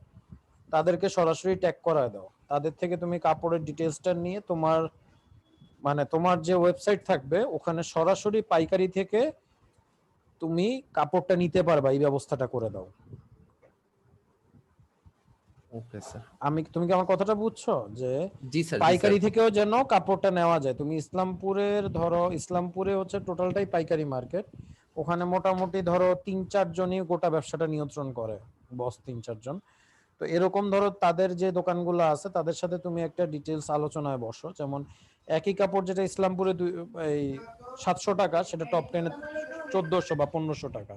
তাদেরকে সরাসরি ট্যাগ করায় দাও। তাদের থেকে তুমি কাপড়ের ডিটেলসটা নিয়ে তোমার মানে তোমার যে ওয়েবসাইট থাকবে ওখানে সরাসরি পাইকারি থেকে তুমি কাপড়টা নিতে পারবা, এই ব্যবস্থাটা করে দাও। Okay sir. তুমি কি আমার কথাটা বুঝছো? যে জি স্যার, জি স্যার। পাইকারি থেকেও যেন কাপড়টা নেওয়া যায়। তুমি ইসলামপুরের ধরো, ইসলামপুরে হচ্ছে টোটালটাই পাইকারি মার্কেট, ওখানে মোটামুটি ধরো 3-4 জনই গোটা ব্যবসাটা নিয়ন্ত্রণ করে, বস 3-4 জন। তো এরকম ধরো তাদের যে দোকানগুলো আছে তাদের সাথে তুমি একটা ডিটেলস আলোচনায় বসো, যেমন একই কাপড় যেটা ইসলামপুরে এই 700 টাকা সেটা টপ 10 এ 1400 বা 1500 টাকা।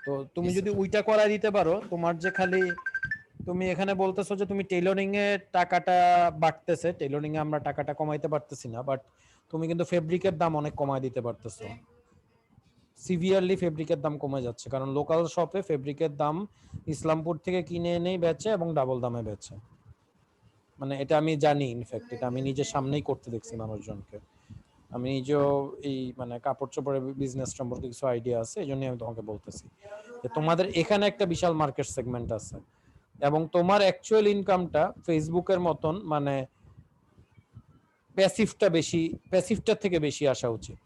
তো তুমি জি যদি স্যার। ওইটা করাই দিতে পারো, তোমার যে খালি তুমি এখানে বলতেছো যে তুমি টেইলরিং এ টাকাটা বাড়তেছে, টেইলরিং এ আমরা টাকাটা কমাইতে পারতেছি না, বাট তুমি কিন্তু ফেব্রিকের দাম অনেক কমায় দিতে পারতেছো। সিভিয়ারলি ফেব্রিকের দাম কমে যাচ্ছে, কারণ লোকাল শপে ফেব্রিকের দাম ইসলামপুর থেকে কিনে এনেই বেচে এবং ডাবল দামে বেচে। মানে এটা আমি জানি, ইনফ্যাক্ট এটা আমি নিজের সামনেই করতে দেখছি মানুষজনকে। আমি নিজেও এই মানে কাপড় চোপড়ের বিজনেস সম্পর্কে কিছু আইডিয়া আছে, এই জন্যই আমি তোমাকে বলতেছি যে তোমাদের এখানে একটা বিশাল মার্কেট সেগমেন্ট আছে এবং তোমার অ্যাকচুয়াল ইনকামটা ফেসবুকের মতন মানে প্যাসিভটার থেকে বেশি আসা উচিত।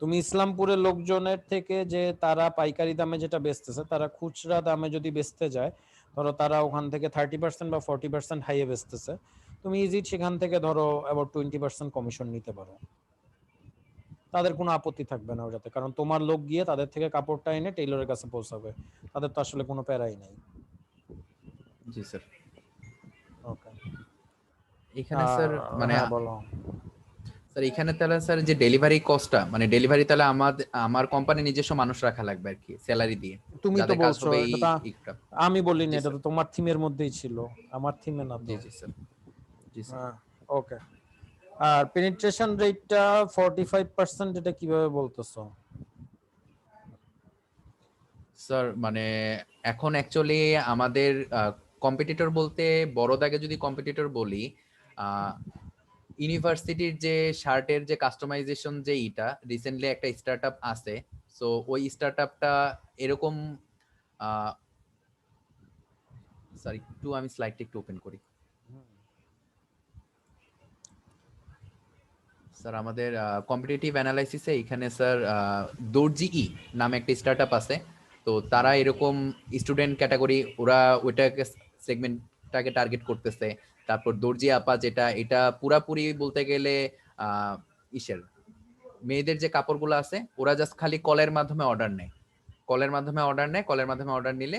তুমি ইসলামপুরের লোকজনের থেকে যে তারা পাইকারি দামে যেটা বেচতেছে তারা খুচরা দামে যদি বেচতে যায়, ধরো তারা ওখান থেকে 30% বা 40% হাইয়ে বেচতেছে, তুমি ইজি সেখান থেকে ধরো আবার 20% কমিশন নিতে পারো। তাদের কোনো আপত্তি থাকবে না ওটাতে, কারণ তোমার লোক গিয়ে তাদের থেকে কাপড়টা এনে টেইলরের কাছে পৌঁছাবে, তাদের তো আসলে কোনো প্যারাই নেই। জি স্যার। ওকে। এখানে স্যার মানে হ্যাঁ বলো। স্যার এখানে তাহলে স্যার যে ডেলিভারি কস্টটা মানে ডেলিভারি তাহলে আমার কোম্পানি নিজস্ব মানুষ রাখা লাগবে আর কি স্যালারি দিয়ে, তুমি তো যাদের কাজ বলছো হবে এটা তো এইটা। আমি বলিনি, জি এটা স্যার, তো তোমার থিমের মধ্যেই ছিল, আমার থিমে না তো। জি স্যার, জি স্যার। হ্যাঁ, ওকে। আর পেনিট্রেশন রেটটা 45%, এটা কিভাবে বলতেছো? স্যার মানে এখন অ্যাকচুয়ালি আমাদের কম্পিটিটর বলতে বড় দাগে যদি কম্পিটিটর বলি, ইউনিভার্সিটির যে শার্টের যে কাস্টমাইজেশন যে ইটা রিসেন্টলি একটা স্টার্টআপ আছে, সো ওই স্টার্টআপটা এরকম স্যার একটু আমি স্লাইডটা একটু ওপেন করি। স্যার আমাদের কম্পিটিটিভ অ্যানালাইসিসে এখানে স্যার দর্জি ই নামে একটা স্টার্টআপ আছে, তো তারা এরকম স্টুডেন্ট ক্যাটাগরি ওরা ওইটাকে সেগমেন্টটাকে টার্গেট করতেছে। তারপর দর্জি আপা যেটা এটা পুরাপুরি বলতে গেলে ইসের মেয়েদের যে কাপড়গুলো আছে ওরা জাস্ট খালি কলের মাধ্যমে অর্ডার নেয়, কলের মাধ্যমে অর্ডার নিলে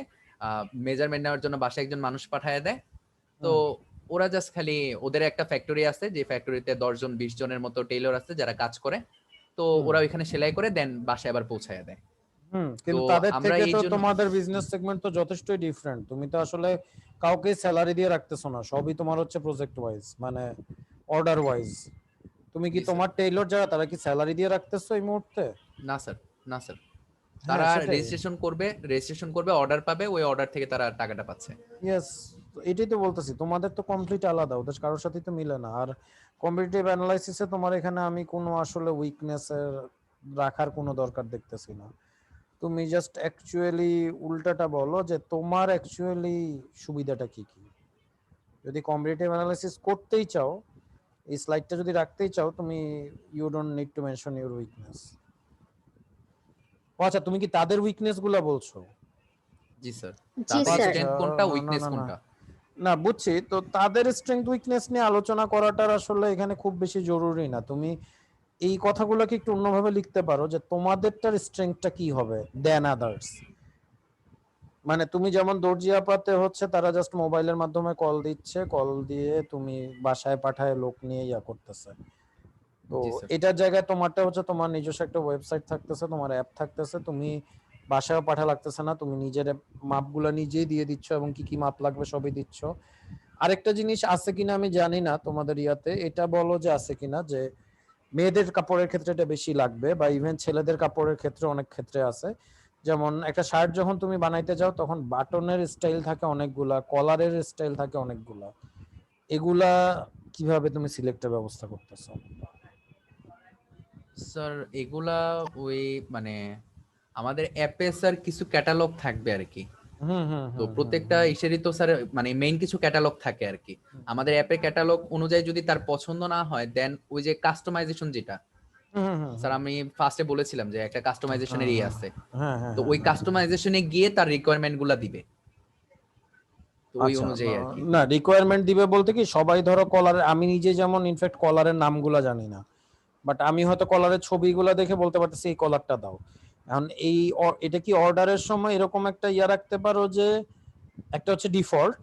মেজারমেন্ট নেওয়ার জন্য বাসায় একজন মানুষ পাঠায় দেয়। তো ওরা জাস্ট খালি ওদের একটা ফ্যাক্টরি আছে, যে ফ্যাক্টরিতে 10 জন 20 জনের মতো টেইলর আছে যারা কাজ করে, তো ওরা ওইখানে সেলাই করে দেন বাসায় আবার পৌঁছায় দেয়। তো কিন্তু তাদের আমরা থেকে এই তো জন্য তোমাদের বিজনেস সেগমেন্ট তো যথেষ্টই ডিফারেন্ট। তুমি তো আসলে কাউকে স্যালারি দিয়ে রাখতেছো না, সবই তোমার হচ্ছে প্রজেক্ট ওয়াইজ, মানে অর্ডার ওয়াইজ। তুমি কি জি স্যার। তোমার টেইলর যারা, তারা কি স্যালারি দিয়ে রাখতেছো এই মুহূর্তে? না স্যার, না স্যার, হ্যাঁ তারা সেটাই। রেজিস্ট্রেশন করবে অর্ডার পাবে, ওই অর্ডার থেকে তারা টাকাটা পাচ্ছে। ইয়েস, এটাই তো বলতেছি, তোমাদের তো কমপ্লিট আলাদা, ওদের কারোর সাথেই তো মিলে না। আর কম্পিটিটিভ অ্যানালাইসিসে তোমার এখানে আমি কোনো আসলে উইকনেস রাখার কোনো দরকার দেখতেছি না। তুমি জাস্ট অ্যাকচুয়ালি উল্টাটা বলো যে তোমার অ্যাকচুয়ালি সুবিধাটা কি কি। যদি কম্পিটিটিভ অ্যানালাইসিস করতেই চাও, এই স্লাইডটা যদি রাখতেই চাও, তুমি you don't need to mention your weakness. আচ্ছা, তুমি কি তাদের উইকনেস গুলা বলছো? জি স্যার, জি তাদের স্যার। স্ট্রেংথ কোনটা, না না উইকনেস না না কোনটা। না, বুঝছি তো, তাদের স্ট্রেংথ উইকনেস নিয়ে আলোচনা করাটার আসলে এখানে খুব বেশি জরুরি না। তুমি এই কথাগুলোকে একটু অন্যভাবে লিখতে পারো যে তোমাদেরটার স্ট্রেংথটা কি হবে দেন আদার্স। মানে তুমি যেমন দর্জি আপাতে হচ্ছে তারা জাস্ট মোবাইলের মাধ্যমে কল দিচ্ছে, কল দিয়ে তুমি বাসায় পাঠায় লোক নিয়ে ইয়া করতেছে। তো জি স্যার, এটার জায়গায় তোমারটা হচ্ছে তোমার নিজস্ব একটা ওয়েবসাইট থাকতেছে, তোমার অ্যাপ থাকতেছে, তুমি বাসায় পাঠা লাগতেছে না, তুমি নিজের মাপগুলো নিজেই দিয়ে দিচ্ছ এবং কি কি মাপ লাগবে সবই দিচ্ছ। আরেকটা জিনিস আছে কিনা আমি জানি না তোমাদের ইয়াতে, এটা বলো যে আছে কিনা যে মেয়েদের কাপড়ের ক্ষেত্রে এটা বেশি লাগবে, বা ইভেন ছেলেদের কাপড়ের ক্ষেত্রে অনেক ক্ষেত্রে আছে। যেমন একটা শার্ট যখন তুমি বানাইতে যাও তখন বাটনের স্টাইল থাকে অনেকগুলা, কলারের স্টাইল থাকে অনেকগুলা, এগুলা কিভাবে তুমি সিলেক্টের ব্যবস্থা করতেছো? স্যার এগুলা ওই মানে আমাদের অ্যাপে স্যার কিছু ক্যাটালগ থাকবে আর কি। হুম হুম তো হুম হুম প্রত্যেকটা ইসেরই তো স্যার মানে মেইন কিছু ক্যাটালগ থাকে আর কি। আমাদের অ্যাপে ক্যাটালগ অনুযায়ী যদি তার পছন্দ না হয় দেন ওই যে কাস্টমাইজেশন যেটা হুম হুম স্যার আমি ফার্স্টে বলেছিলাম যে একটা কাস্টমাইজেশনের ইয়ে আছে, হ্যাঁ হ্যাঁ তো হ্যাঁ ওই হ্যাঁ। কাস্টমাইজেশনে গিয়ে তার রিকোয়ারমেন্ট গুলা দিবে, তো ওই আচ্ছা, অনুযায়ী আর কি। না রিকোয়ারমেন্ট দিবে বলতে কি, সবাই ধরো কলার, আমি নিজে যেমন ইনফ্যাক্ট কলারের নামগুলা জানি না, বাট আমি হয়তো কলারের ছবিগুলো দেখে বলতে পারতেছি এই কলারটা দাও। এখন এটা কি অর্ডারের সময় এরকম একটা ইয়া রাখতে পারো যে একটা হচ্ছে ডিফল্ট,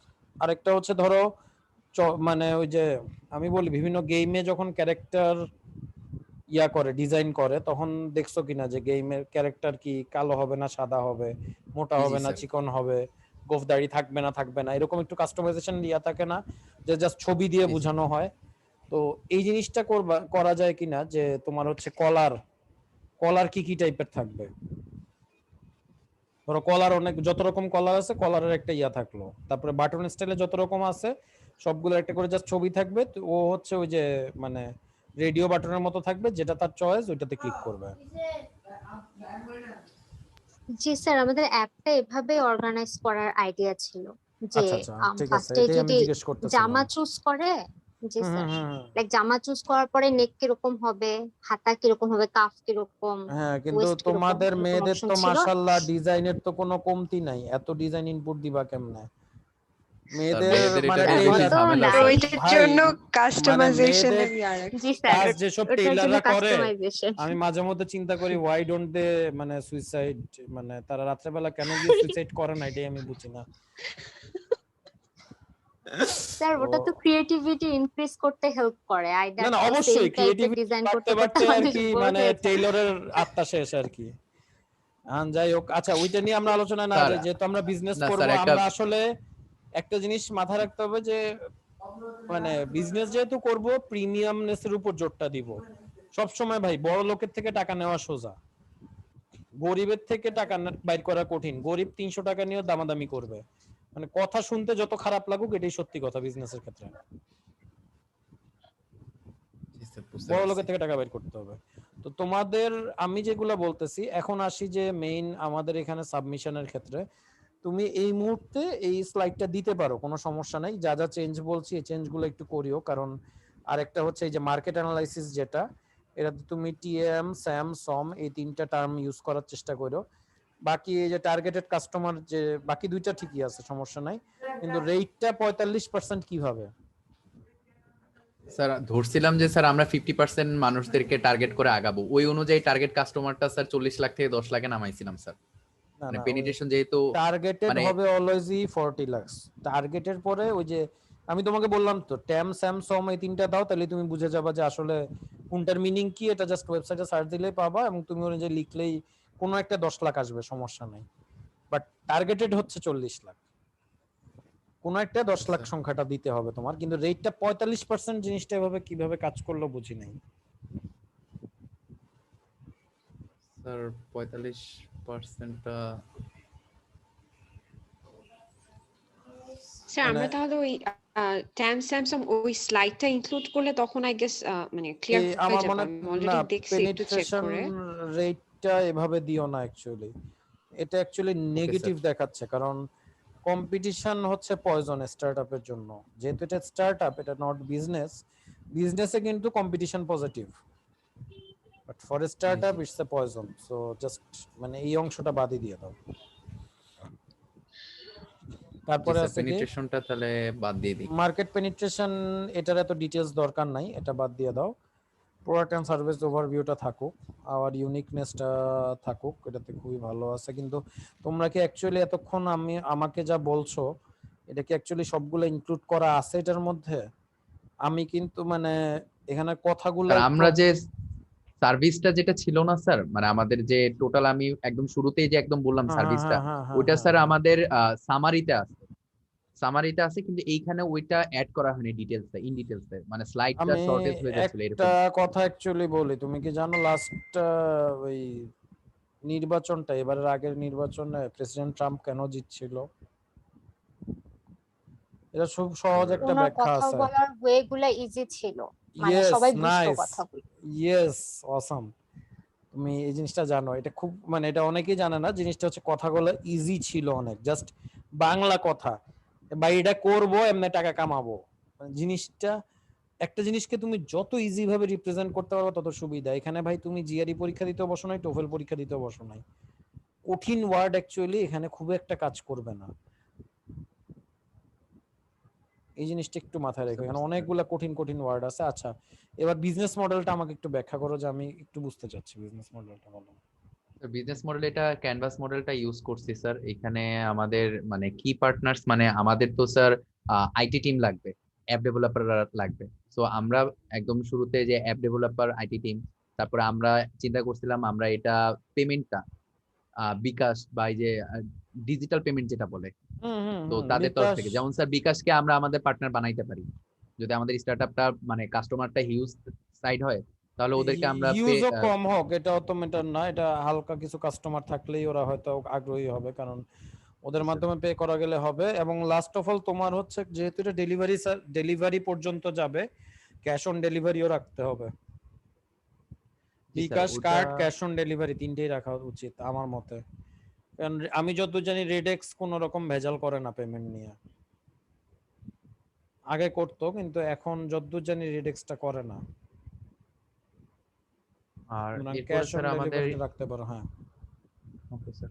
আর একটা হচ্ছে ধরো মানে ওই যে আমি বলি বিভিন্ন গেমে যখন ক্যারেক্টার ইয়া করে ডিজাইন করে, তখন দেখছো কিনা যে গেমের ক্যারেক্টার কি কালো হবে না সাদা হবে, মোটা জি জি হবে না স্যার, চিকন হবে, গোফদাড়ি থাকবে না থাকবে না, এরকম একটু কাস্টমাইজেশন ইয়া থাকে না, যে জাস্ট ছবি দিয়ে জি জি বোঝানো হয়। তো এই জিনিসটা করা যায় কিনা যে তোমার হচ্ছে কলার, কলার কি কি টাইপের থাকবে। ধরো কলার অনেক, যত রকম কলার আছে কলারের একটা ইয়া থাকলো, তারপরে বাটন স্টাইলে যত রকম আছে সবগুলো একটা করে জাস্ট ছবি থাকবে, তো ও হচ্ছে ওই যে মানে রেডিও বাটনের মতো থাকবে, যেটা তার চয়েস ওইটাতে ক্লিক করবে। জি স্যার, আমাদের অ্যাপটা এভাবে অর্গানাইজ করার আইডিয়া ছিল যে আচ্ছা আচ্ছা, ঠিক আছে, ফার্স্টে এটাই আমি যদি জিজ্ঞেস করতেছিলাম। জামা চুজ করে, জি হুম হুম স্যার, হুম হুম। লাইক জামা চুজ করার পরে নেক কিরকম হবে, হাতা কিরকম হবে, কাফ কিরকম, হ্যাঁ, কিন্তু ওয়েস্ট কিরকম, তোমাদের এরকম মেয়েদের অপশন তো ছিল। মাশাআল্লাহ ডিজাইনের তো কোনো কমতি নাই, এত ডিজাইন ইনপুট দিবা কেমনে স্যার মেয়েদের মেয়েদের এটা মানে নিয়ে বেশি এমন টেইলার? তো ঝামেলা নাই। স্যার। ওইটার ভাই, জন্য মানে মেয়েদের কাস্টমাইজেশনের ইয়া রাখছি। জি স্যার, কাজ যেসব ওটার জন্য টেইলাররা করে, কাস্টমাইজেশন। আমি মাঝে মধ্যে চিন্তা করি ওয়াই ডোন্ট দে মানে সুইসাইড, মানে তারা রাত্রেবেলা কেন গিয়ে সুইসাইড করে না, এটাই আমি বুঝি না। স্যার তো ওটা তো ক্রিয়েটিভিটি ইনক্রিজ করতে হেল্প করে, না আইদার না সেম অবশ্যই টাইপের ক্রিয়েটিভিটি ডিজাইন করতে বাড়তে করতে বাড়তে আর আমাদের কি বোর মানে হয়ে যায়। টেইলরের আত্মা শেষ আর কি। যাই হোক, আচ্ছা ওইটা নিয়ে আমরা আলোচনা না স্যার যাই, যেহেতু আমরা বিজনেস না করব স্যার একটা আমরা আসলে একটা জিনিস মাথায় রাখতে হবে যে মানে বিজনেস যেহেতু করব প্রিমিয়ামনেসের উপর জোরটা দিব সব সময়। ভাই বড় লোকের থেকে টাকা নেওয়া সোজা, গরিবের থেকে টাকা বাইর করা কঠিন। গরিব 300 টাকা নিয়ে দামাদামি করবে, মানে কথা শুনতে যত খারাপ লাগুক এটাই সত্যি কথা বিজনেসের ক্ষেত্রে। জি স্যার বুঝতে বড় পারছি। লোকের থেকে টাকা বের করতে হবে। তো তোমাদের আমি যেগুলো বলতেছি এখন আসি যে মেইন আমাদের এখানে সাবমিশনের ক্ষেত্রে তুমি এই মুহূর্তে এই স্লাইডটা দিতে পারো, কোনো সমস্যা নাই। যা যা চেঞ্জ বলছি এই চেঞ্জগুলো একটু করিও, কারণ আরেকটা হচ্ছে এই যে মার্কেট অ্যানালাইসিস যেটা, এটাতে তুমি টিএম স্যাম সম এই তিনটা টার্ম ইউজ করার চেষ্টা করো। বাকি এই যে টার্গেটেড কাস্টমার যে বাকি দুইটা ঠিকই আছে, সমস্যা নাই, কিন্তু রেটটা 45% কিভাবে? স্যার ধরছিলাম যে স্যার আমরা 50% মানুষদেরকে টার্গেট করে আগাবো, ওই অনুযায়ী টার্গেট কাস্টমারটা স্যার 40 লাখ থেকে 10 লাখে নামাইছিলাম স্যার। না মানে না ওই পেনিট্রেশন যেহেতু টার্গেটেড মানে হবে অলওয়েজই 40 লাখ। টার্গেটের পরে ওই যে আমি তোমাকে বললাম তো ট্যাম স্যাম সম এই তিনটা দাও, তাহলে তুমি বুঝে যাবা যে আসলে কোনটার মিনিং কি। এটা জাস্ট ওয়েবসাইটে সার্চ দিলেই পাবা এবং তুমি অনুযায়ী লিখলেই কোনো একটা 10 লাখ আসবে, সমস্যা নাই। বাট টার্গেটেড হচ্ছে 40 লাখ, কোনো একটা 10 লাখ স্যার সংখ্যাটা দিতে হবে তোমার, কিন্তু রেটটা 45% জিনিসটা এভাবে কিভাবে কাজ করলো বুঝি নাই। স্যার 45%টা স্যার মানে আমরা তাহলে ওই ট্যাম স্যামসাং ওই স্লাইডটা ইনক্লুড করলে তখন আই গেস মানে ক্লিয়ার এই হয়ে আমার যাবে। মনে আমি না অলরেডি দেখছি একটু চেক পেনিট্রেশন করে। রেটটা এভাবে দিও না অ্যাকচুয়ালি, এটা অ্যাকচুয়ালি ওকে স্যার। নেগেটিভ দেখাচ্ছে, কারণ কম্পিটিশন হচ্ছে পয়জন স্টার্টআপের জন্য। যেহেতু এটা স্টার্টআপ, এটা নট বিজনেস, বিজনেসে কিন্তু competition positive, but for G startup G it's a poison. So just মানে এই অংশটা বাদই দিয়ে দাও। জি তারপরে স্যার আছে কি পেনিট্রেশনটা তাহলে বাদ দিয়ে দিই। মার্কেট পেনিট্রেশন, এটার এত ডিটেলস দরকার নাই, এটা বাদ দিয়ে দাও। প্রোডাক্ট এন্ড সার্ভিস ওভারভিউটা থাকুক, আর ইউনিকনেসটা থাকুক, এটাতে খুবই ভালো আছে। কিন্তু তোমরা কি অ্যাকচুয়ালি এতক্ষণ আমাকে যা বলছো এটা কি অ্যাকচুয়ালি সবগুলো ইনক্লুড করা আছে এটার মধ্যে? আমি কিন্তু মানে এখানে কথাগুলো স্যার একটু আমরা যে সার্ভিসটা যেটা ছিল না স্যার, মানে আমাদের যে টোটাল আমি একদম শুরুতেই যে একদম বললাম হ্যাঁ হ্যাঁ সার্ভিসটা, হ্যাঁ হ্যাঁ হ্যাঁ ওইটা হ্যাঁ স্যার হ্যাঁ। আমাদের সামারিতে আছে। সামারিতে আছে কিন্তু এইখানে ওইটা অ্যাড করা হয়নি ডিটেলসে, ইন ডিটেলসে, মানে স্লাইডটা আমি শর্টেজ হয়ে যাচ্ছিল একটা এরকম। কথা অ্যাকচুয়ালি বলি, তুমি কি জানো লাস্ট ওই নির্বাচনটা, এবারের আগের নির্বাচনে প্রেসিডেন্ট ট্রাম্প কেন জিতছিল? এটা খুব সহজ একটা ওনার ব্যাখ্যা কথা আছে। বলার ওয়ে গুলা ইজি ছিল, মানে ইয়েস, সবাই বুঝতো নাইস, কথাগুলো। Yes, awesome. তুমি এই জিনিসটা জানো, এটা খুব মানে এটা অনেকেই জানে না, জিনিসটা হচ্ছে কথাগুলো ইজি ছিল অনেক, জাস্ট বাংলা কথা, বা এটা করবো এমনি টাকা কামাবো। মানে জিনিসটা একটা জিনিসকে তুমি যত ইজি ভাবে রিপ্রেজেন্ট করতে পারবে তত সুবিধা। এখানে ভাই তুমি জিআরই পরীক্ষা দিতে বসো নাই, টোফেল পরীক্ষা দিতে বসো নাই, কঠিন ওয়ার্ড অ্যাকচুয়ালি এখানে খুব একটা কাজ করবে না। এই জিনিসটা একটু মাথায় বুঝতে রেখো, এখানে পারছি স্যার। অনেকগুলা কঠিন কঠিন ওয়ার্ড আছে। আচ্ছা এবার বিজনেস মডেলটা আমাকে একটু ব্যাখ্যা করো, যে আমি একটু বুঝতে চাচ্ছি বিজনেস মডেলটা বলো। বিজনেস মডেল এটা ক্যানভাস মডেলটা ইউজ করছি স্যার। এখানে আমাদের মানে কি পার্টনার্স, মানে আমাদের তো স্যার আইটি টিম লাগবে, অ্যাপ ডেভেলপার লাগবে। সো আমরা একদম শুরুতে যে অ্যাপ ডেভেলপার আইটি টিম, তারপরে আমরা চিন্তা করছিলাম আমরা এটা পেমেন্টটা বিকাশ বা এই যে ডিজিটাল পেমেন্ট যেটা বলে, হুম হুম তো হুম তাদের তরফ বিকাশ থেকে যেমন স্যার বিকাশকে আমরা আমাদের পার্টনার বানাইতে পারি। যদি আমাদের স্টার্টআপটা মানে কাস্টমারটা হিউজ সাইড হয়, তাহলে ওদেরকে আমরা হিউজও কম হোক এটাও তো ম্যাটার না, এটা হালকা কিছু কাস্টমার থাকলেই ওরা হয়তো আগ্রহী হবে, কারণ ওদের মাধ্যমে পে করা গেলে হবে। এবং লাস্ট অফ অল তোমার হচ্ছে যেহেতু এটা ডেলিভারি পর্যন্ত যাবে, ক্যাশ অন ডেলিভারিও রাখতে হবে। জি স্যার বিকাশ ওটা কার্ড ক্যাশ অন ডেলিভারি তিনটেই রাখা উচিত আমার মতে, কারণ আমি যতদূর জানি রেডেক্স কোনো রকম ভেজাল করে না পেমেন্ট নিয়ে। আগে করতো কিন্তু এখন যতদূর জানি রেডেক্সটা করে না। আর সুতরাং এরপরে ক্যাশ অন স্যার আমাদের ডেলিভারিটা রাখতে পারো, হ্যাঁ। Okay sir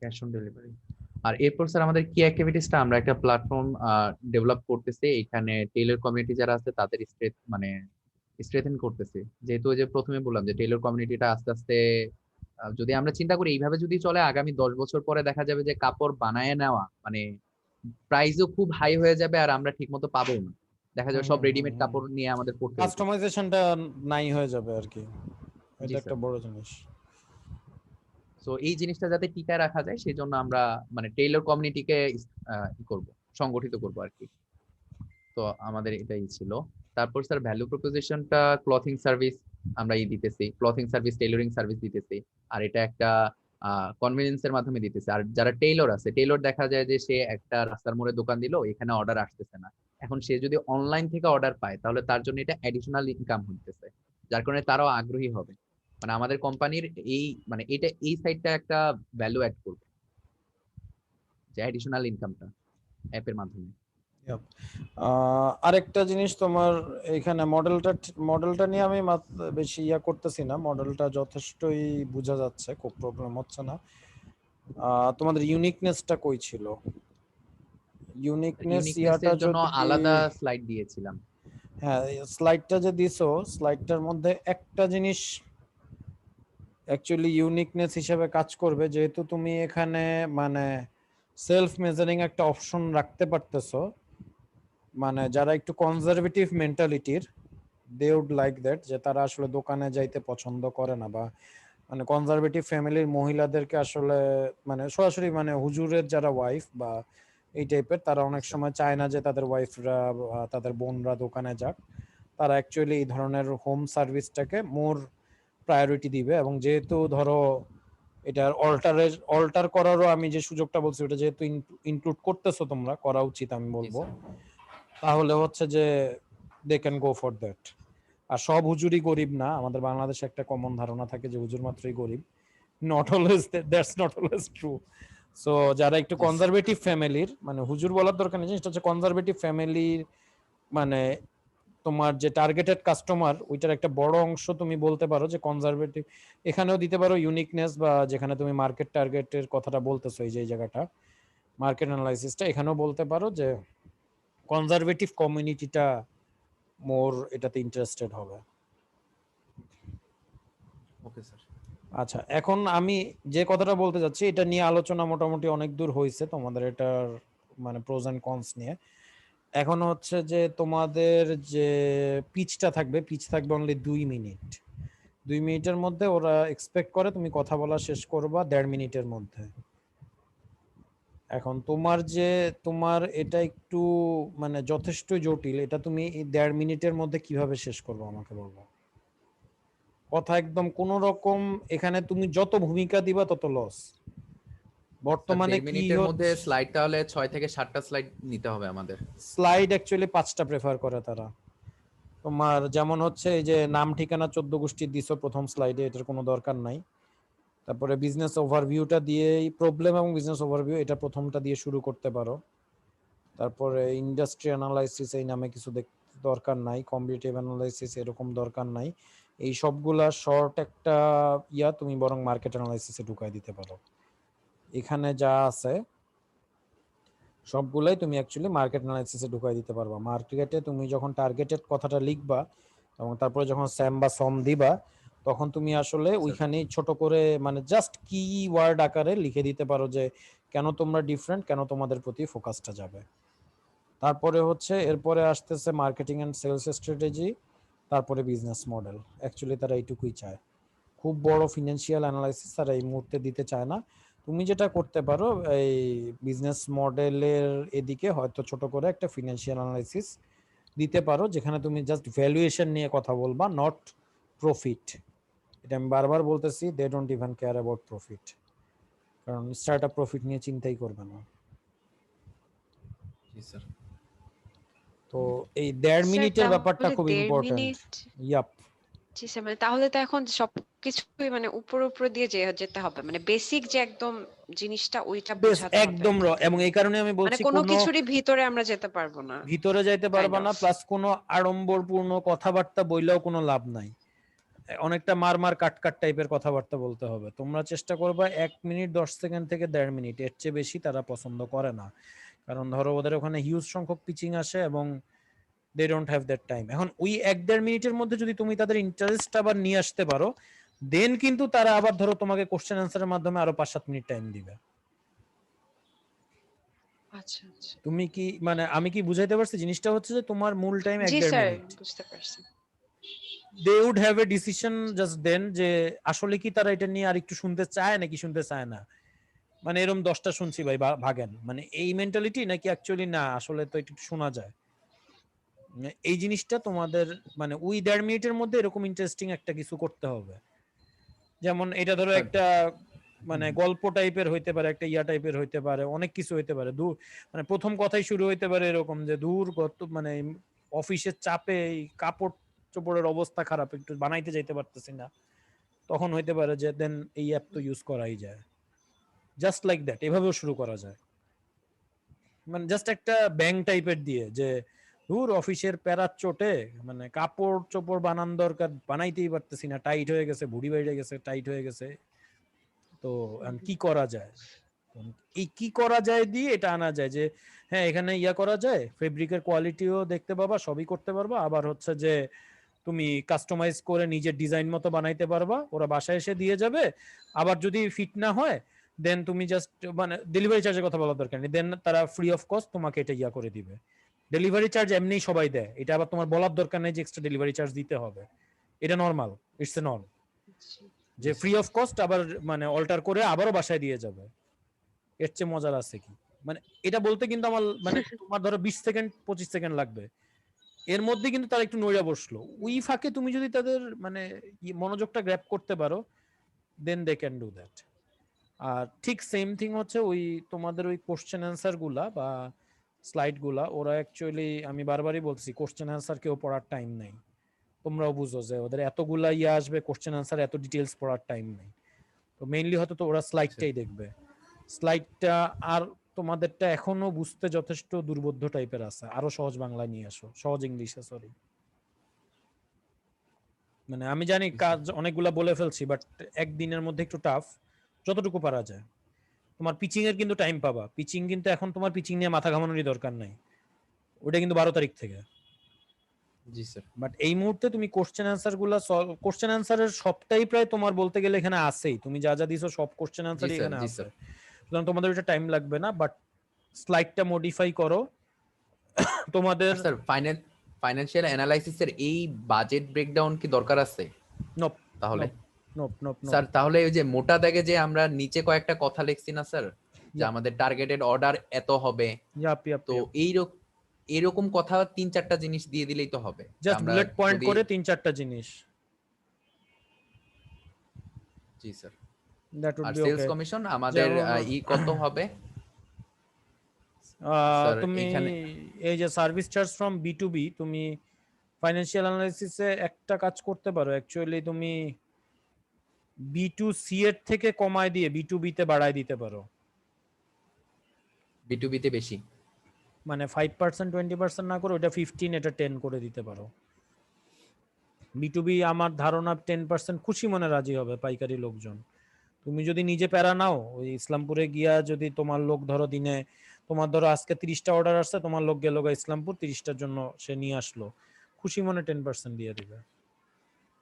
cash on delivery. আর এরপর স্যার আমাদের কি অ্যাক্টিভিটিসটা আমরা একটা প্ল্যাটফর্ম ডেভেলপ করতেছি, এখানে টেইলর কমিউনিটি যারা আছে তাদের মানে স্ট্রেথেন করতেছি। যেহেতু ওই যে প্রথমে বললাম যে টেইলর কমিউনিটিটা আস্তে আস্তে যদি আমরা চিন্তা করি এইভাবে যদি চলে, আগামী 10 বছর পরে দেখা যাবে যে কাপড় বানায় নেওয়া মানে প্রাইসও খুব হাই হয়ে যাবে আর আমরা ঠিকমতো পাবো না। দেখা যাবে সব রেডিমেড কাপড় নিয়ে আমাদের পড়তে হবে। কাস্টমাইজেশনটা নাই হয়ে যাবে আর কি, জি এটা একটা স্যার। বড় জিনিস। সো এই জিনিসটা যাতে টিকায় রাখা যায় সেই জন্য আমরা মানে টেইলর কমিউনিটিকে করব, সংগঠিত করব আর কি। তো আমাদের এটাই ছিল। তারপর স্যার ভ্যালু প্রপোজিশনটা ক্লথিং সার্ভিস আমরা দিতেছি, ক্লথিং সার্ভিস, টেইলরিং সার্ভিস দিতেছি। আর এটা একটা কনভেনিয়েন্সের মাধ্যমে দিতেছি। আর যারা টেইলর আছে, টেইলর দেখা যায় যে সে একটা রাস্তার মোড়ে দোকান দিল, এখানে অর্ডার আসতেছে না। এখন সে যদি অনলাইন থেকে অর্ডার পায় তাহলে তার জন্য এটা অ্যাডিশনাল ইনকাম হইতেছে, যার কারণে তারাও আগ্রহী হবে। মানে আমাদের কোম্পানির এই মানে এটা এই সাইডটা একটা ভ্যালু অ্যাড করবে, যে অ্যাডিশনাল ইনকামটা অ্যাপের মাধ্যমে। Yep. আরেকটা জিনিস তোমার এখানে মডেলটা নিয়ে আমি বেশি করতেছি না, মডেলটা যথেষ্টই বোঝা যাচ্ছে, খুব প্রবলেম হচ্ছে না। তোমাদের ইউনিকনেসটা কই ছিল? ইউনিকনেস ইয়াটা ইউনিকনেসের জন্য যদি আলাদা স্লাইড দিয়েছিলাম। হ্যাঁ, স্লাইডটা যে দিছো, স্লাইডটার মধ্যে একটা জিনিস অ্যাকচুয়ালি ইউনিকনেস হিসেবে কাজ করবে, যেহেতু তুমি এখানে মানে সেলফ মেজারিং একটা অপশন রাখতে পারতেছো। মানে যারা একটু কনজারভেটিভ মেন্টালিটির, দে উড লাইক দ্যাট, যে তারা আসলে দোকানে যাইতে পছন্দ করে না, বা মানে কনজারভেটিভ ফ্যামিলির মহিলাদেরকে আসলে মানে সরাসরি মানে হুজুরের যারা ওয়াইফ বা এই টাইপের, তারা অনেক সময় চায় না যে তাদের ওয়াইফরা তাদের বোনরা দোকানে যাক। তারা অ্যাকচুয়ালি এই ধরনের হোম সার্ভিসটাকে মোর প্রায়োরিটি দিবে। এবং যেহেতু ধরো এটার অল্টার করারও আমি যে সুযোগটা বলছি, ওটা যেহেতু ইনক্লুড করতেছো তোমরা, করা উচিত আমি বলবো, তাহলে হচ্ছে যে they can go for that. আর সব হুজুরই গরিব না, আমাদের বাংলাদেশে একটা কমন ধারণা থাকে যে হুজুর মাত্রই গরিব। Not always, that's not always true. So যারা একটু কনজারভেটিভ ফ্যামিলির, মানে হুজুর বলার দরকার নেই, জিনিসটা হচ্ছে কনজারভেটিভ ফ্যামিলির, মানে তোমার যে টার্গেটেড কাস্টমার, ওইটার একটা বড় অংশ তুমি বলতে পারো যে কনজারভেটিভ। এখানেও দিতে পারো ইউনিকনেস, বা যেখানে তুমি মার্কেট টার্গেটের কথাটা বলতেছো, এই যে এই জায়গাটা মার্কেট অ্যানালাইসিসটা, এখানেও বলতে পারো যে কনজারভেটিভ কমিউনিটিটা মোর এটাতে ইন্টারেস্টেড হবে। Okay sir. আচ্ছা, এখন আমি যে কথাটা বলতে যাচ্ছি, এটা নিয়ে আলোচনা মোটামুটি অনেক দূর হয়েছে তোমাদের এটার মানে প্রোজ এন্ড কনস নিয়ে। এখন হচ্ছে যে তোমাদের যে পিচটা থাকবে, পিচ থাকবে অনলি 2 মিনিট। 2 মিনিটের মধ্যে ওরা এক্সপেক্ট করে তুমি কথা বলা শেষ করবা 1.5 মিনিটের মধ্যে। এখন তোমার এটা একটু মানে যথেষ্ট জটিল, এটা তুমি এই 1.5 মিনিটের মধ্যে কিভাবে শেষ করবো আমাকে বলবো। কথা একদম কোন রকম, এখানে তুমি যত ভূমিকা দিবা তত লস। বর্তমানে 1.5 কি মিনিটের মধ্যে হচ্ছে, স্লাইড তাহলে 6 থেকে 7টা স্লাইড নিতে হবে আমাদের। স্লাইড অ্যাকচুয়ালি 5টা প্রেফার করে তারা। তোমার যেমন হচ্ছে এই যে নাম ঠিকানা 14 গোষ্ঠীর দিছো প্রথম স্লাইডে, এটার কোনো দরকার নাই। তারপরে বিজনেস ওভারভিউটা দিয়ে প্রবলেম এবং বিজনেস ওভারভিউ, এটা প্রথমটা দিয়ে শুরু করতে পারো। তারপরে ইন্ডাস্ট্রি অ্যানালাইসিস এই নামে কিছু দরকার নাই, কম্পিটিটিভ অ্যানালাইসিস এরকম দরকার নাই। এই সবগুলা শর্ট একটা তুমি বরং মার্কেট অ্যানালাইসিসে ঢুকাই দিতে পারো। এখানে যা আছে সবগুলাই তুমি অ্যাকচুয়ালি মার্কেট অ্যানালাইসিসে ঢুকাই দিতে পারবা। মার্কেটে তুমি যখন টার্গেটেড কথাটা লিখবা এবং তারপরে যখন স্যাম বা সম দিবা, তখন তুমি আসলে ওইখানেই ছোট করে মানে জাস্ট কি ওয়ার্ড আকারে লিখে দিতে পারো যে কেন তোমরা ডিফারেন্ট, কেন তোমাদের প্রতি ফোকাসটা যাবে। তারপরে হচ্ছে এরপরে আসতেছে মার্কেটিং এন্ড সেলস স্ট্র্যাটেজি, তারপরে বিজনেস মডেল। অ্যাকচুয়ালি তারা এইটুকুই চায়, খুব বড় ফিনান্সিয়াল অ্যানালাইসিস তারা এই মুহূর্তে দিতে চায় না। তুমি যেটা করতে পারো, এই বিজনেস মডেলের এদিকে হয়তো ছোট করে একটা ফিনান্সিয়াল অ্যানালাইসিস দিতে পারো, যেখানে তুমি জাস্ট ভ্যালুয়েশন নিয়ে কথা বলবা, নট প্রফিট। এটা আমি বারবার বলতেছি, they don't even care about profit, কারণ স্টার্টআপ প্রফিট নিয়ে চিন্তাই করবে না। জি স্যার। তো এই 1.5 স্যার মিনিটের ব্যাপারটা তাহলে খুব 1.5 ইম্পর্টেন্ট। মিনিট। ইয়াপ। জি স্যার, মানে তাহলে তো এখন সবকিছুই মানে উপর দিয়ে যেতে হবে, মানে বেসিক যে একদম জিনিসটা ওইটা বেশ বোঝাতে হবে একদম আমাদের। এবং এই কারণে আমি মানে বলছি কোনো কোনো কিছুরই ভিতরে আমরা যেতে পারবো না, ভিতরে যাইতে কাইন্ড পারবা অফ। না, প্লাস কোনো আড়ম্বরপূর্ণ কথাবার্তা বইলেও কোনো লাভ নাই। অনেকটা মার কাট টাইপের কথাবার্তা বলতে হবে। তোমরা চেষ্টা করবা 1 মিনিট 10 সেকেন্ড থেকে 1.5 মিনিট, এর চেয়ে বেশি তারা পছন্দ করে না। কারণ ধরো ওদের ওখানে হিউজ সংখ্যক পিচিং আসে এবং they don't have that time. এখন ওই 1-1.5 মিনিটের মধ্যে যদি তুমি তাদের ইন্টারেস্ট আবার নিয়ে আসতে পারো, দেন কিন্তু তারা আবার ধরো তোমাকে কোশ্চেন অ্যান্সারের মাধ্যমে আরো 5-7 মিনিট টাইম দিবে। আচ্ছা, আচ্ছা। তুমি কি মানে আমি কি বুঝাইতে পারছি? জিনিসটা হচ্ছে যে তোমার মূল টাইম জি ১-১.৫ স্যার, মিনিট। বুঝতে পারছি। They would have a decision just then যে আসলে কি তারা এটা নিয়ে আরেকটু শুনতে চায় নাকি শুনতে চায় না। মানে এরকম ১০টা শুনছি ভাই ভাগেন। মানে এই মেন্টালিটি নাকি অ্যাকচুয়ালি না আসলে তো একটু শোনা যায়। এই জিনিসটা তোমাদের মানে ওই ১.৫ মিনিটের মধ্যে এরকম ইন্টারেস্টিং একটা কিছু করতে হবে। যেমন এটা ধরো স্যার একটা মানে গল্প টাইপের হইতে পারে, একটা ইয়া টাইপের হইতে পারে, অনেক কিছু হইতে পারে। মানে প্রথম কথাই শুরু হইতে পারে এরকম যে দূর কত মানে অফিসের চাপে এই কাপড় চোপড়ের অবস্থা খারাপ, একটু বানাইতে যাইতে পারতেছি না। তখন হইতে পারে যে দেন এই অ্যাপ তো ইউজ করাই যায়। জাস্ট লাইক দ্যাট, এভাবেও শুরু করা যায়। মানে জাস্ট একটা ব্যাং টাইপের দিয়ে যে দূর অফিসের প্যারার চোটে মানে কাপড় চোপড় বানান দরকার, বানাইতেই পারতেছি না, টাইট হয়ে গেছে, ভুড়ি বাইরে গেছে, টাইট হয়ে গেছে, তো এখন কি করা যায়। তো এই কি করা যায় দিয়ে এটা আনা যায় যে হ্যাঁ এখানে ইয়া করা যায়, ফেব্রিকের কোয়ালিটিও দেখতে পাবা, সবই করতে পারবা, আবার হচ্ছে যে তুমি কাস্টমাইজ করে নিজের ডিজাইন মতো বানাইতে পারবা, ওরা বাসায় এসে দিয়ে যাবে। আবার যদি ফিট না হয় দেন তুমি জাস্ট মানে ডেলিভারি চার্জের কথা বলার দরকার নেই, দেন তারা ফ্রি অফ কস্ট তোমাকে এটা ইয়া করে দিবে। ডেলিভারি চার্জ এমনি সবাই দেয়, এটা আবার তোমার বলার দরকার নেই যে এক্সট্রা ডেলিভারি চার্জ দিতে হবে। এটা নরমাল, ইটস এ নর্ম আচ্ছা। যে ফ্রি অফ কস্ট আবার মানে অল্টার করে আবারও বাসায় দিয়ে যাবে। এর চেয়ে মজার আছে কি? মানে এটা বলতে কিন্তু আমার মানে তোমার ধরো 20 সেকেন্ড 25 সেকেন্ড লাগবে, এর মধ্যে কিন্তু তারা একটু নইড়া বসলো। ওই ফাঁকে তুমি যদি তাদের মানে মনোযোগটা গ্র্যাব করতে পারো দেন দে ক্যান ডু দ্যাট। আর ঠিক সেম থিং হচ্ছে ওই তোমাদের ওই কোশ্চেন অ্যান্সার গুলা বা স্লাইড গুলা, ওরা অ্যাকচুয়ালি আমি বারবারই বলছি কোশ্চেন অ্যান্সার কেউ পড়ার টাইম নেই। তোমরাও বুঝো যে ওদের এতগুলা ইয়ে আসবে, কোশ্চেন অ্যান্সার এত ডিটেলস পড়ার টাইম নেই। তো মেইনলি হয়তো তো ওরা স্লাইডটাই দেখবে, স্লাইডটা। আর তোমাদেরটা এখনো বুঝতে যথেষ্ট দুর্বোধ্য টাইপের আছে, আরো সহজ বাংলা নিয়ে আসো, সহজ ইংলিশে, সরি। মানে আমি জানি কাজ অনেকগুলা বলে ফেলছি, বাট একদিনের মধ্যে একটু টাফ, যতটুকু পারা যায়। তোমার পিচিং এর কিন্তু টাইম পাবা, পিচিং কিন্তু এখন তোমার পিচিং নিয়ে মাথা ঘামানোরই দরকার নাই, ওটা কিন্তু 12 তারিখ থেকে। জি স্যার। বাট এই মুহূর্তে তুমি কোশ্চেন অ্যান্সার গুলা, কোশ্চেন অ্যান্সারের সবটাই প্রায় তোমার বলতে গেলে এখানে আছেই, তুমি যা যা দিছো সব কোশ্চেন জি অ্যান্সারই স্যার। এখানে জি আছে, স্যার। সুতরাং তোমাদের এটা টাইম লাগবে না। বাট স্লাইডটা মডিফাই করো তোমাদের। আর স্যার ফাইনান্সিয়াল অ্যানালাইসিসের এই বাজেট ব্রেকডাউন কি দরকার আছে নোপ তাহলে? Nope nope nope nope. Sir তাহলে ওই যে মোটা দাগে যে আমরা নিচে কয়েকটা কথা লিখছি না স্যার, যে আমাদের টার্গেটেড অর্ডার এত হবে, ইয়াপ ইয়াপ তো ইয়াপ। এইরকম কথা ৩-৪টা জিনিস দিয়ে দিলেই তো হবে যে জাস্ট আমরা বুলেট পয়েন্ট যদি। করে 3-4টা জিনিস, জি স্যার। দ্যাট উড আর বি সেলস ওকে। কমিশন আমাদের যেমন কত হবে স্যার তুমি এখানে? এই যে service charge from B to B, তুমি ফাইন্যান্সিয়াল অ্যানালাইসিসে একটা কাজ করতে পারো অ্যাকচুয়ালি, তুমি বি টু সি এর থেকে কমায় দিয়ে বি টু বি তে বাড়ায় দিতে পারো। B2B তে বেশি? মানে 5% 20% না করে ওটা 15, এটা 10 করে দিতে পারো। বি টু বি আমার ধারণা 10% খুশি মনে রাজি হবে পাইকারি লোকজন। তুমি যদি নিজে প্যারা নাও, ওই ইসলামপুরে গিয়া যদি তোমার লোক ধরো দিনে, তোমার ধরো আজকে 30টা অর্ডার আসছে, তোমার লোক গেল ইসলামপুর 30টার জন্য, সে নিয়ে আসলো, খুশি মনে 10% দিয়ে দিবে।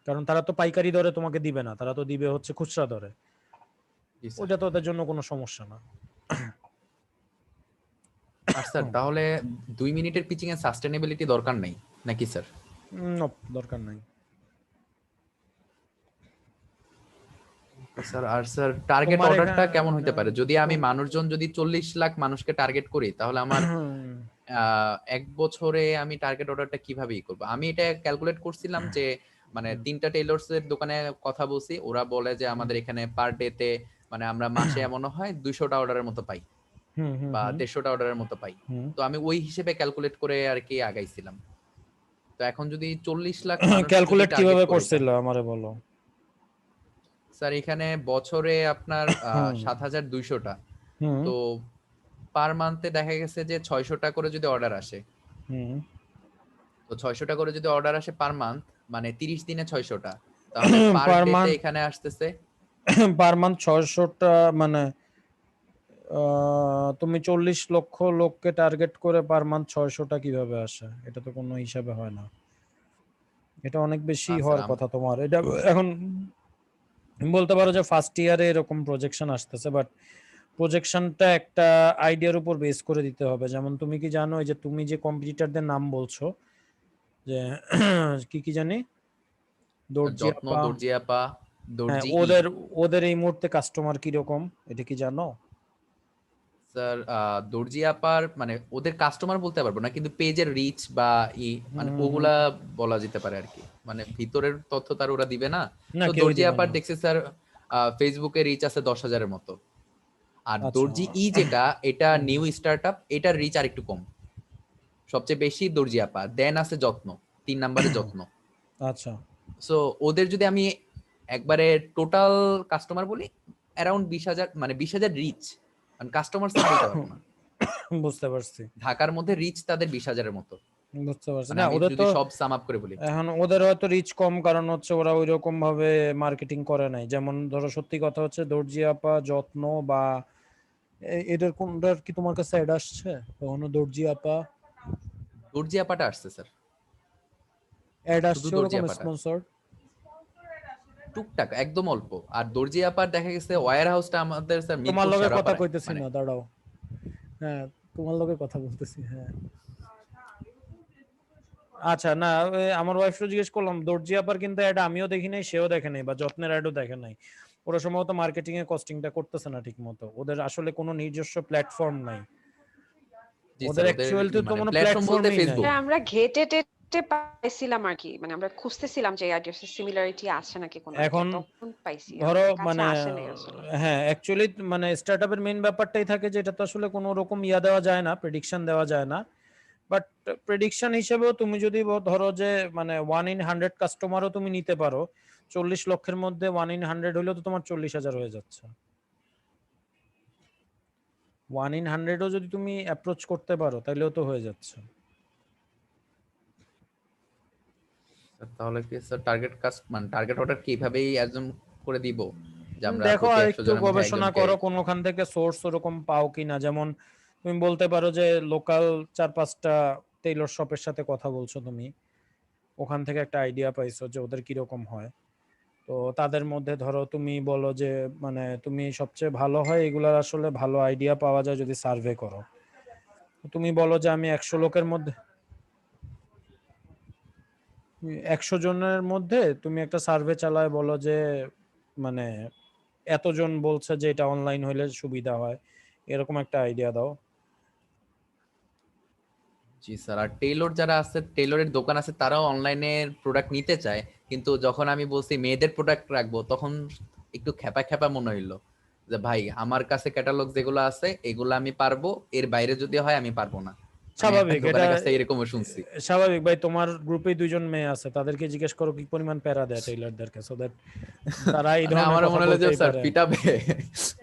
কারণ তারা তো পাইকারি দরে তোমাকে দিবে না, তারা তো দিবে হচ্ছে খুচরা দরে, জি স্যার। ওটা তো ওদের জন্য কোনো সমস্যা না। আর স্যার তাহলে 2 মিনিটের পিচিং এর সাস্টেনেবিলিটি দরকার নাই নাকি স্যার? নোপ, দরকার নাই। স্যার আর স্যার টার্গেট তোমার অর্ডারটা কেমন হতে এখানে পারে? যদি আমি মানুষজন যদি 40 লাখ মানুষকে টার্গেট করি তাহলে আমার 1 বছরে আমি টার্গেট অর্ডারটা কিভাবে করব? আমি এটা ক্যালকুলেট করছিলাম যে মানে 3টা টেইলরস এর দোকানে কথা বলছি, ওরা বলে যে আমাদের এখানে পার ডে তে মানে আমরা মাসে এমন হয় 200টা অর্ডারের মতো পাই বা 150টা অর্ডারের মতো পাই। তো আমি ওই হিসেবে ক্যালকুলেট করে আর কি আগাইছিলাম। তো এখন যদি 40 লাখ মানুষকে যদি ক্যালকুলেট টার্গেট কিভাবে করি করছিল আমারে বলো। স্যার এখানে বছরে আপনার 7200টা, হুম তো পার মান্থে দেখা গেছে যে 600টা করে যদি অর্ডার আসে, হুম তো 600টা করে যদি অর্ডার আসে পার মান্থ মানে 30 দিনে 600টা, তাহলে পার পার ডে তে মান্থ এখানে আসতেছে পার মান্থ 600টা, মানে তুমি 40 লক্ষ লোককে টার্গেট করে পার মান্থ 600টা কিভাবে আসে? এটা তো কোনো হিসাবে হয় না, এটা অনেক বেশি স্যার হওয়ার কথা তোমার। এটা এখন বলতে পারো যে ফার্স্ট ইয়ারে এরকম প্রজেকশন আসতেছে, বাট প্রজেকশনটা একটা আইডিয়ার উপর বেস করে দিতে হবে। যেমন তুমি কি জানো এই যে তুমি যে কম্পিটিটরদের নাম বলছো যে কি কি জানি, দর্জি যত্ন, আপা, দর্জি আপা, হ্যাঁ দর্জি ই। ওদের ওদের এই মুহূর্তে কাস্টমার কিরকম এটা কি জানো? স্যার দর্জি আপার মানে ওদের কাস্টমার বলতে পারবো না, কিন্তু পেজের রিচ বা মানে হুম হুম। ওগুলা বলা যেতে পারে আর কি। মানে ভিতরের তথ্য তার ওরা দিবে না। না তো কেউই দর্জি দিবে আপার না। দেখছি স্যার ফেসবুকে রিচ আছে 10,000-এর মতো। আর আচ্ছা। দর্জি ই যেটা, এটা হুম, নিউ স্টার্টআপ, এটার রিচ আর একটু কম। সবচেয়ে বেশি দর্জি আপা, দেন আছে যত্ন, 3 নম্বরে যত্ন। আচ্ছা। সো ওদের যদি আমি একবারে টোটাল কাস্টমার বলি, অ্যারাউন্ড 20,000, মানে 20,000 রিচ, কাস্টমার স্যার বলতে পারবো না। বুঝতে পারছি। ঢাকার মধ্যে রিচ তাদের 20,000-এর মতো। বুঝতে পারছি। মানে না আমি ওদের যদি তো সব সাম আপ করে বলি। এখন ওদের হয়তো রিচ কম, কারণ হচ্ছে ওরা ওই রকম ভাবে মার্কেটিং করে নাই। যেমন ধরো সত্যি কথা হচ্ছে দর্জি আপা, যত্ন বা এদের কোনটার কি তোমার কাছে অ্যাড আসছে কখনো? দর্জি আপা দর্জি আপাটা আসছে স্যার, অ্যাড শুধু আসছে দর্জি ওরকম আপাটা, স্পন্সর? টুকটাক একদম অল্প। আর দর্জি আপার দেখা গেছে ওয়্যার হাউসটা আমাদের স্যার তোমার মিরপুর লগে কথা শেরাপাড়ায়। কইতেছি মানে না, দাঁড়াও। হ্যাঁ, তোমার লগে কথা বলতেছি, হ্যাঁ। আচ্ছা, না আমার ওয়াইফকে জিজ্ঞেস করলাম দর্জি আপার কিন্তু অ্যাড আমিও দেখি নাই, সেও দেখে নাই, বা যত্নের অ্যাডও দেখে নাই। ওরা সম্ভবত মার্কেটিং এ কস্টিংটা করতেছে না ঠিক মতো। ওদের আসলে কোনো নিজস্ব প্ল্যাটফর্ম নাই। জি ওদের স্যার, ওদের অ্যাকচুয়ালি তো মানে কোনো প্ল্যাটফর্ম বলতে প্ল্যাটফর্মই নাই। ফেসবুক। হ্যাঁ, আমরা ঘেটে টেটে পাইছিলাম আর কি, মানে আমরা খুঁজতেছিলাম যে আইডিয়াস সিমিলারিটি আছে নাকি কোনো আইডিয়া, এখন তখন পাইছি, ধরো আমাদের কাছে মানে আসে নাই আসলে। হ্যাঁ অ্যাকচুয়ালি মানে স্টার্টআপের মেইন ব্যাপারটাই থাকে যে এটা তো আসলে কোনো রকম ইয়া দেওয়া যায় না, প্রেডিকশন দেওয়া যায় না। বাট প্রেডিকশন হিসেবেও তুমি যদি ধরো যে মানে 1 in 100 কাস্টমারও তুমি নিতে পারো, 40 লক্ষের মধ্যে 1 in 100 হলেও তো তোমার 40,000 হয়ে যাচ্ছে। 1 in 100ও যদি তুমি অ্যাপ্রোচ করতে পারো তাহলেও তো হয়ে যাচ্ছে। তাহলে কি স্যার টার্গেট কাজ মানে টার্গেট অর্ডার কিভাবেই একজন করে দিব, যে আমরা দেখো প্রতি আর 100 একটু জনের মধ্যে গবেষণা একজনকে। করো কোনখান থেকে সোর্স ওরকম পাও কিনা। যেমন তুমি বলতে পারো যে লোকাল 4-5টা টেইলর শপের সাথে কথা বলছো তুমি, ওখান থেকে একটা আইডিয়া পাইছো যে ওদের কিরকম হয়। তো তাদের মধ্যে ধরো তুমি বলো যে মানে তুমি সবচেয়ে ভালো হয় এগুলার আসলে ভালো আইডিয়া পাওয়া যায় যদি সার্ভে করো। তুমি বলো যে আমি 100 লোকের মধ্যে, 100 জনের মধ্যে তুমি একটা সার্ভে চালায় বলো যে মানে এতজন বলছে যে এটা অনলাইন হলে সুবিধা হয়, এরকম একটা আইডিয়া দাও। জি স্যার, আর টেইলর যারা আছে, টেইলরের দোকান আছে, তারাও অনলাইনে প্রোডাক্ট নিতে চায়, কিন্তু যখন আমি বলছি মেয়েদের প্রোডাক্ট রাখবো, তখন একটু খ্যাপা খ্যাপা মনে হইলো যে ভাই আমার কাছে ক্যাটালগ যেগুলো আছে এগুলো আমি পারবো, এর বাইরে যদি হয় আমি পারবো না। আমি একটা স্বাভাবিক এটা, দোকানের কাছে এরকমও শুনছি। স্বাভাবিক ভাই। তোমার গ্রুপে 2জন মেয়ে আছে, তাদেরকে জিজ্ঞেস করো কি পরিমাণ প্যারা দেয় টেইলরদেরকে, সো দ্যাট তারা এই মানে ধরনের আমারও কথা মনে হলো যে বলতেই স্যার পারে। পিটাবে।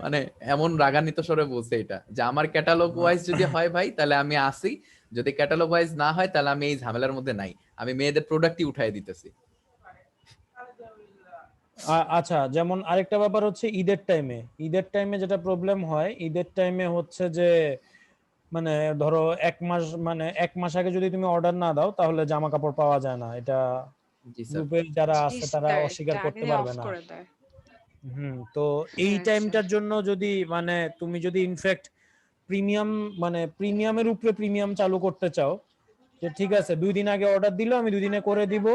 মানে এমন রাগান্বিত স্বরে বলছে এটা, যে আমার ক্যাটালগ ওয়াইজ যদি হয় ভাই তাহলে আমি আসি, যদি ক্যাটালগ ওয়াইজ না হয় তাহলে আমি এই ঝামেলার মধ্যে নাই, আমি মেয়েদের প্রোডাক্টই উঠাই দিতেছি। আচ্ছা, যেমন আরেকটা ব্যাপার হচ্ছে ঈদের টাইমে, ঈদের টাইমে যেটা প্রবলেম হয়, ঈদের টাইমে হচ্ছে যে মানে ধরো 1 মাস, মানে 1 মাস আগে যদি তুমি অর্ডার না দাও তাহলে জামা কাপড় পাওয়া যায় না। এটা জি স্যার। গ্রুপে যারা জি আছে তারা স্যার, অস্বীকার এটা আগে করতে পারবে অফ না। করে দেয়। তো এই হ্যাঁ স্যার। টাইমটার জন্য যদি মানে তুমি যদি ইনফ্যাক্ট প্রিমিয়াম, মানে প্রিমিয়ামের উপরে প্রিমিয়াম চালু করতে চাও, যে ঠিক আছে 2 দিন আগে অর্ডার দিলো আমি 2 দিনে করে দিব,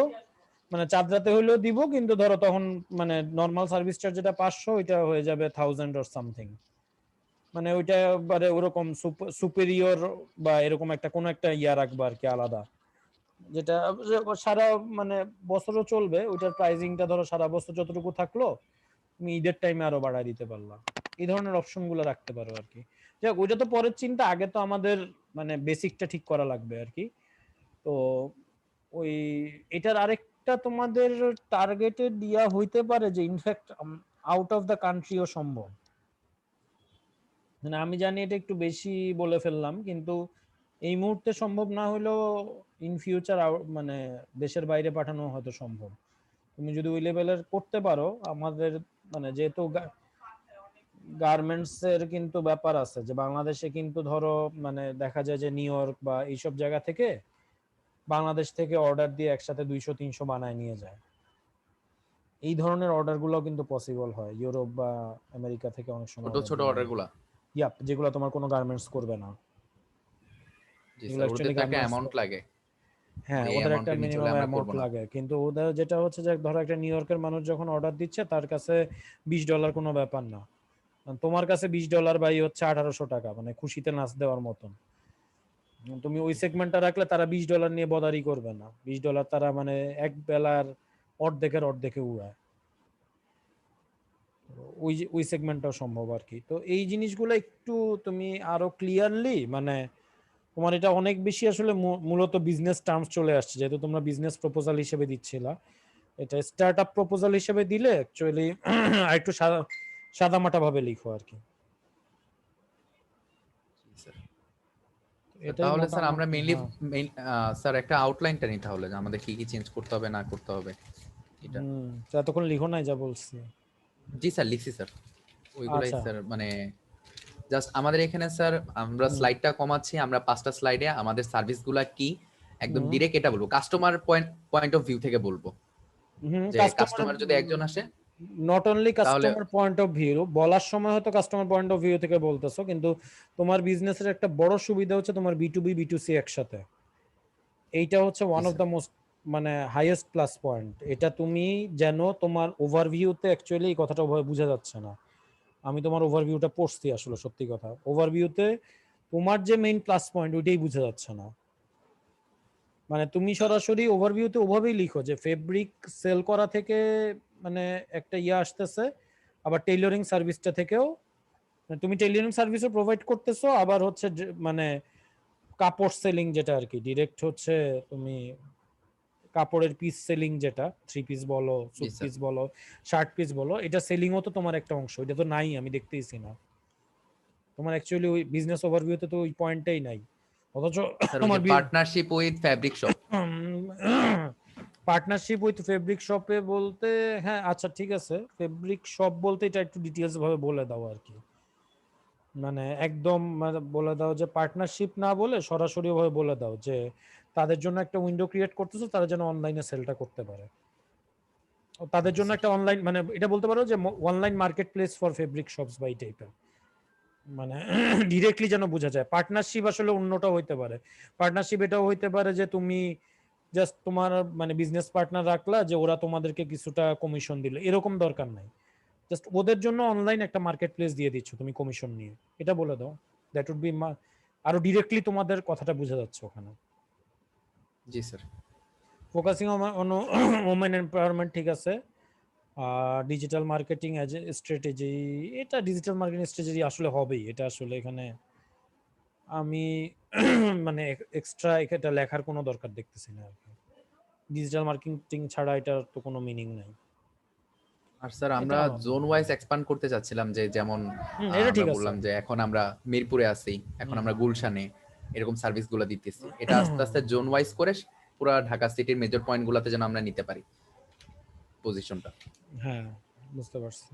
মানে চাঁদ রাতে হইলেও দিব, কিন্তু ধরো তখন মানে নর্মাল সার্ভিস চার্জ যেটা 500 ওইটা হয়ে যাবে 1000 অর সামথিং। মানে ওইটা মানে ওরকম সুপেরিয়র বা এরকম একটা কোনো একটা ইয়া রাখবা আর কি আলাদা, যেটা যে সারা মানে বছরও চলবে। ওইটার প্রাইসিংটা ধরো সারা বছর যতটুকু থাকলো তুমি ঈদের টাইমে আরো বাড়ায় দিতে পারলা। এই ধরনের অপশন গুলো রাখতে পারো আর কি। যাক ওইটা তো পরের চিন্তা, আগে তো আমাদের মানে বেসিকটা ঠিক করা লাগবে আর কি। তো ওই এটার আরেকটা তোমাদের টার্গেটেড দিয়া হইতে পারে যে ইনফ্যাক্ট আউট অফ দ্য কান্ট্রিও সম্ভব। মানে আমি জানি এটা একটু বেশি বলে ফেললাম, কিন্তু এই মুহূর্তে সম্ভব না হলেও ইন ফিউচার মানে দেশের বাইরে পাঠানো হয়তো সম্ভব। তুমি যদি ওই লেভেলের করতে পারো আমাদের, মানে যেহেতু গার্মেন্টস এর কিন্তু ব্যাপার আছে যে বাংলাদেশে কিন্তু ধরো মানে দেখা যায় যে নিউ ইয়র্ক বা এইসব জায়গা থেকে বাংলাদেশ থেকে অর্ডার দিয়ে একসাথে 200-300 বানায় নিয়ে যায়। এই ধরনের অর্ডার গুলো কিন্তু পসিবল হয় ইউরোপ বা আমেরিকা থেকে অনেক সময় ছোট অর্ডার ছোট দিলে। অর্ডার গুলা। ইয়াপ, যেগুলো তোমার কোনো গার্মেন্টস করবে না, জি এগুলো স্যার, ওদের অ্যাকচুয়ালি তো একটা গার্মেন্টস। অ্যামাউন্ট লাগে, হ্যাঁ, যে ওদের একটা অ্যামাউন্টের নিচে হলে মিনিমাম আমরা করব অ্যামাউন্ট না। লাগে, কিন্তু ওদের যেটা হচ্ছে যে ধরো একটা নিউ ইয়র্কের মানুষ যখন অর্ডার দিচ্ছে তার কাছে $20 কোনো ব্যাপার না, তোমার কাছে $20 বাই হচ্ছে 1800 টাকা, মানে খুশিতে নাচ দেওয়ার মতন। তুমি ওই সেগমেন্টটা রাখলে তারা $20 নিয়ে বদারি করবে না, $20 তারা মানে এক বেলার অর্ধেকে উড়ায়। ওই সেগমেন্টটাও সম্ভব আর কি। তো এই জিনিসগুলো একটু তুমি আরো ক্লিয়ারলি, মানে তোমার এটা অনেক বেশি আসলে মূলত বিজনেস টার্মস চলে আসছে, যেহেতু তোমরা বিজনেস প্রপোজাল হিসেবে দিচ্ছিলা, এটা স্টার্ট আপ প্রপোজাল হিসেবে দিলে অ্যাকচুয়ালি একটু সাদা মাটা ভাবে লিখো আর কি। জি স্যার। এটাই তাহলে স্যার আমরা মোটামুটি। মেইনলি হ্যাঁ, স্যার একটা আউটলাইনটা নিতে হলে যে আমাদের কি কি চেঞ্জ করতে হবে না করতে হবে এটা। তো এতক্ষণ লিখো নাই যা বলছি? জি স্যার, লিখছি স্যার, ওইগুলাই আচ্ছা। স্যার, মানে জাস্ট আমাদের এখানে স্যার আমরা হুম, স্লাইডটা কমাচ্ছি, আমরা 5টা স্লাইডে আমাদের সার্ভিসগুলা কি একদম হুম, ডিরেক্ট এটা বলবো, কাস্টমার পয়েন্ট অফ ভিউ থেকে বলবো, যে কাস্টমার, কাস্টমার যদি একজন আসে নট অনলি তাহলে। কাস্টমার পয়েন্ট অফ ভিউ, বলার সময় হয়তো কাস্টমার পয়েন্ট অফ ভিউ থেকে বলতেছো, কিন্তু তোমার বিজনেসের একটা বড় সুবিধা হচ্ছে তোমার B2B B2C একসাথে। এইটা হচ্ছে জি one off sir. The most মানে হাইয়েস্ট প্লাস পয়েন্ট। এটা তুমি যেন তোমার ওভারভিউতে অ্যাকচুয়ালি এই কথাটা ওভাবে বোঝা যাচ্ছে না, আমি তোমার ওভারভিউটা পড়ছি আসলে, সত্যি কথা ওভারভিউতে তোমার যে মেইন প্লাস পয়েন্ট ওইটাই বোঝা যাচ্ছে না। মানে তুমি সরাসরি ওভারভিউতে ওভাবেই লিখো যে ফেব্রিক সেল করা থেকে মানে একটা ইয়ে আসতেছে, আবার টেইলরিং সার্ভিসটা থেকেও মানে তুমি টেইলরিং সার্ভিসও প্রোভাইড করতেছো, আবার হচ্ছে মানে কাপড় সেলিং যেটা আর কি ডিরেক্ট হচ্ছে, তুমি কাপড়ের পিস সেলিং যেটা থ্রি পিস বলো, জি স্যুট স্যার। পিস বলো, শার্ট পিস বলো, এটা সেলিংও তো তোমার একটা অংশ, এটা তো নাই, আমি দেখতেইছি না তোমার অ্যাকচুয়ালি ওই বিজনেস ওভারভিউতে তো ওই পয়েন্টটাই নাই, অথচ স্যার ওই তোমার যে partnership with fabric shop. Partnership with fabric শপে বলতে, হ্যাঁ আচ্ছা ঠিক আছে, ফেব্রিক শপ বলতে এটা একটু ডিটেলস ভাবে বলে দাও আর কি, মানে একদম মানে বলে দাও যে পার্টনারশিপ না বলে সরাসরি ভাবে বলে দাও যে তাদের জন্য একটা উইন্ডো ক্রিয়েট করতেছো, তারা যেন অনলাইনে সেলটা করতে পারে। ও তাদের জন্য একটা অনলাইন মানে এটা বলতে পারো যে online market place for fabric shops buy টাইপের, মানে ডিরেক্টলি যেন বোঝা যায়। পার্টনারশিপ আসলে অন্যটাও হইতে পারে, পার্টনারশিপ এটাও হইতে পারে যে তুমি জাস্ট তোমার মানে বিজনেস পার্টনার রাখলা, যে ওরা তোমাদেরকে কিছুটা কমিশন দিল, এরকম দরকার নাই, জাস্ট ওদের জন্য অনলাইন একটা মার্কেট প্লেস দিয়ে দিচ্ছ তুমি কমিশন নিয়ে, এটা বলে দাও। দ্যাট উড বি আরো ডিরেক্টলি তোমাদের কথাটা বোঝা যাচ্ছে ওখানে। জি sir. Focusing on women empowerment, ঠিক আছে। Digital marketing as a strategy, এটা ডিজিটাল মার্কেটিং স্ট্র্যাটেজি আসলে হবেই, এটা আসলে এখানে আমি মানে এক্সট্রা এটা লেখার কোনো দরকার দেখতেছি না আর কি, ডিজিটাল মার্কেটিং ছাড়া এটার তো কোনো মিনিং নাই। আর স্যার এটা আমরা জোন ওয়াইজ এক্সপান্ড করতে চাচ্ছিলাম, যে যেমন এটা আমরা ঠিক আছে। বললাম যে এখন আমরা মিরপুরে আছি, এখন আমরা গুলশানে এরকম সার্ভিসগুলো দিতেছি, এটা আস্তে আস্তে জোন ওয়াইজ করে পুরো ঢাকা সিটির মেজর পয়েন্ট গুলাতে যেন আমরা নিতে পারি পজিশনটা। হ্যাঁ, বুঝতে পারছি।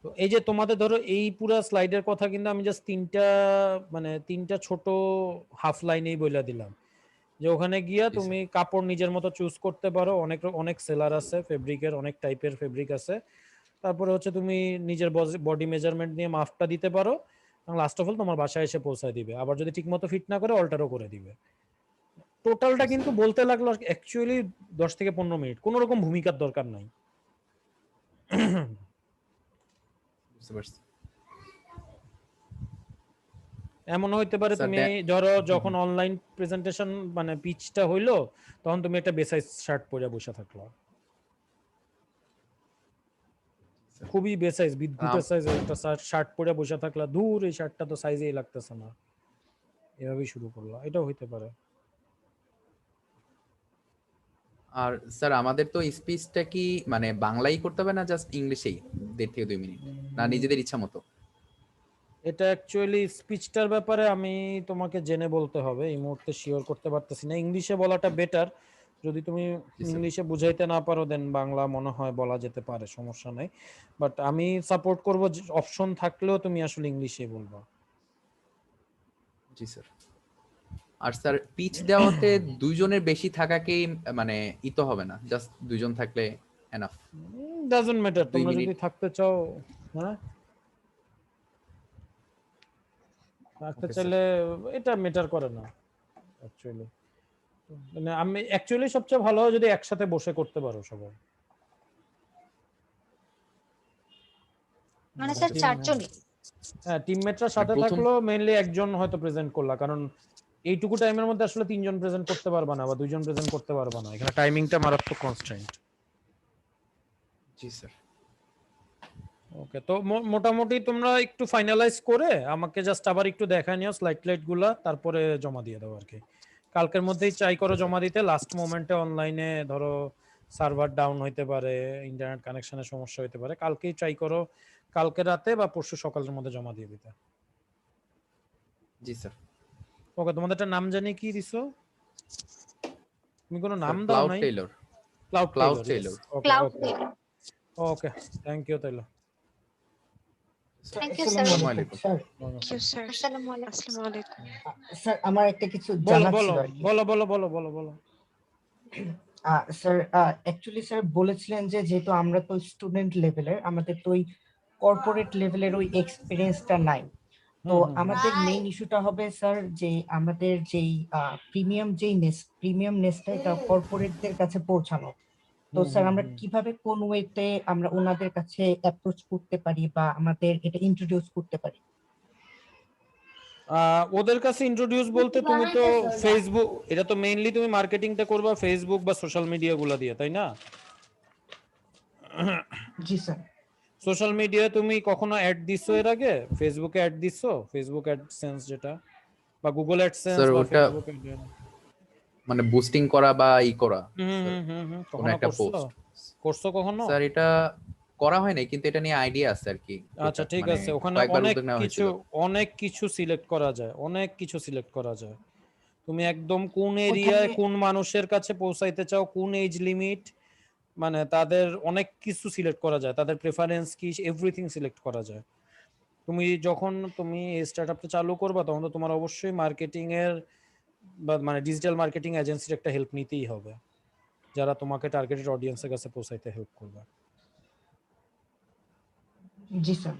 তো এই যে তোমাদের ধরো এই পুরো স্লাইডের কথা কিন্তু আমি জাস্ট তিনটা ছোট হাফ লাইনেই বলে দিলাম, যে ওখানে গিয়া জি তুমি স্যার। কাপড় নিজের মতো চুজ করতে পারো, অনেক অনেক সেলার আছে ফেব্রিকের, অনেক টাইপের ফেব্রিক আছে। তারপরে হচ্ছে তুমি নিজের বডি মেজারমেন্ট নিয়ে মাপটা দিতে পারো, এবং লাস্ট অফ অল তোমার বাসায় এসে পৌঁছায় দিবে, আবার যদি ঠিক মতো ফিট না করে অল্টারও করে দিবে। টোটালটা জি স্যার, কিন্তু বলতে লাগলো অ্যাকচুয়ালি 10 থেকে 15 মিনিট, কোনো রকম ভূমিকার দরকার নাই। বুঝতে পারছি এমন হইতে পারে স্যার। তুমি ধরো যখন অনলাইন প্রেজেন্টেশন মানে পিচটা হইলো, তখন তুমি একটা বেসাইজ শার্ট পরে বসে থাকলো, খুবই বেসাইজ বিদ্যুতের সাইজ একটা শার্ট পরে বসে থাকলা, দূর এই শার্টটা তো সাইজেই লাগতেছে না, এভাবেই শুরু করলা, এটাও হইতে পারে। আর স্যার আমাদের তো স্পিচটা কি মানে বাংলাই করতে হবে না জাস্ট ইংলিশেই 1.5 থেকে 2 মিনিট, না নিজেদের ইচ্ছা মতো? এটা অ্যাকচুয়ালি স্পিচটার ব্যাপারে আমি তোমাকে জেনে বলতে হবে, এই মুহূর্তে শিওর করতে পারতেছি না, ইংলিশে বলাটা বেটার। যদি তুমি জি স্যার। ইংলিশে বুঝাইতে না পারো দেন বাংলা মনে হয় বলা যেতে পারে, সমস্যা নাই। বাট আমি সাপোর্ট করবো, অপশন থাকলেও তুমি আসলে ইংলিশে বলবা। জি স্যার। আর স্যার পিচ দেওয়াতে দুইজনের বেশি থাকাকেই মানে তো হবে না, জাস্ট দুইজন থাকলে এনাফ। ডাজন্ট ম্যাটার, দুই তোমরা মিনিট যদি থাকতে চাও। হ্যাঁ, রাখতে Okay, চাইলে এটা ম্যাটার করে না অ্যাকচুয়ালি। মানে আমি অ্যাকচুয়ালি সবচেয়ে ভালো হয় যদি একসাথে বসে করতে পারো সবাই। মানে স্যার team- 4 জনই? হ্যাঁ, টিমমেটরা সাথে প্রথম থাকলো, মেইনলি একজন হয়তো প্রেজেন্ট করলা, কারণ এইটুকু টাইমের মধ্যে আসলে 3 জন প্রেজেন্ট করতে পারবা না বা 2 জন প্রেজেন্ট করতে পারবা না, এখানে টাইমিংটা মারাত্মক কনস্ট্রেন্ট। জি স্যার। ওকে, তো মোটামুটি তোমরা একটু ফাইনালাইজ করে আমাকে জাস্ট আবার একটু দেখায় নিও স্লাইড গুলা, তারপরে জমা দিয়ে দাও আর কি। কালকের মধ্যেই ট্রাই করো জমা দিতে, লাস্ট মোমেন্টে অনলাইনে ধরো সার্ভার ডাউন হইতে পারে, ইন্টারনেট কানেকশনের সমস্যা হইতে পারে, কালকেই ট্রাই করো কালকে রাতে বা পরশু সকালের মধ্যে জমা দিয়ে দিতে। জি স্যার। ওকে, তোমাদের একটা নাম জানি কি দিছো? তুমি কোনো নাম দাও ক্লাউড নাই? Tailor. Cloud Cloud Tailor. Tailor. Okay Cloud okay Tailor. Okay, thank you তাইলে। Thank you sir. আসসালামু আলাইকুম। Thank you sir. আসসালামু আলাইকুম। আসসালামু আলাইকুম। স্যার আমার একটা কিছু বলো জানার বলো ছিল আর কি। বলো বলো বলো বলো বলো। স্যার অ্যাকচুয়ালি স্যার বলেছিলেন যে যেহেতু আমরা তো স্টুডেন্ট লেভেলের, আমাদের তো ওই কর্পোরেট লেভেলের ওই এক্সপিরিয়েন্সটা নাই। তো আমাদের মেইন ইস্যুটা হবে স্যার যে আমাদের যেই প্রিমিয়াম নেসটা এটা কর্পোরেটদের কাছে পৌঁছানো। তো স্যার আমরা কিভাবে কোন ওয়েতে আমরা ওনাদের কাছে অ্যাপ্রোচ করতে পারি বা আমাদের এটা ইন্ট্রোডিউস করতে পারি? ওদের কাছে ইন্ট্রোডিউস বলতে তুমি তো ফেসবুক, এটা তো মেইনলি তুমি মার্কেটিংটা করবা ফেসবুক বা সোশ্যাল মিডিয়া গুলা দিয়ে, তাই না? জি স্যার। সোশ্যাল মিডিয়ায় তুমি কখনো অ্যাড দিছো এর আগে? ফেসবুকে অ্যাড দিছো, ফেসবুক অ্যাডসেন্স যেটা, বা গুগল অ্যাডসেন্স স্যার বা ওটা ফেসবুক মানে বুস্টিং করা বা ই করা কোন কখনো একটা করছো? পোস্ট। করছো কখনো? স্যার এটা করা হয় নাই, কিন্তু এটা নিয়ে আইডিয়া আছে আর কি। আচ্ছা ঠিক মানে আছে, ওখানে কয়েকবার অনেক উদ্যোগ নেওয়া কিছু হয়েছিল। অনেক কিছু সিলেক্ট করা যায়, অনেক কিছু সিলেক্ট করা যায়। তুমি একদম কোন ওখানে এরিয়ায় কোন মানুষের কাছে পৌঁছাইতে চাও, কোন এজ লিমিট, মানে তাদের অনেক কিছু সিলেক্ট করা যায়, তাদের প্রেফারেন্স কি, এভরিথিং সিলেক্ট করা যায়। তুমি যখন তুমি এই স্টার্টআপটা চালু করবা তখন তো তোমার অবশ্যই মার্কেটিং এর বা মানে ডিজিটাল মার্কেটিং এজেন্সির একটা হেল্প নিতেই হবে, যারা তোমাকে টার্গেটেড অডিয়েন্সের কাছে পৌঁছাইতে হেল্প করবে। জি স্যার।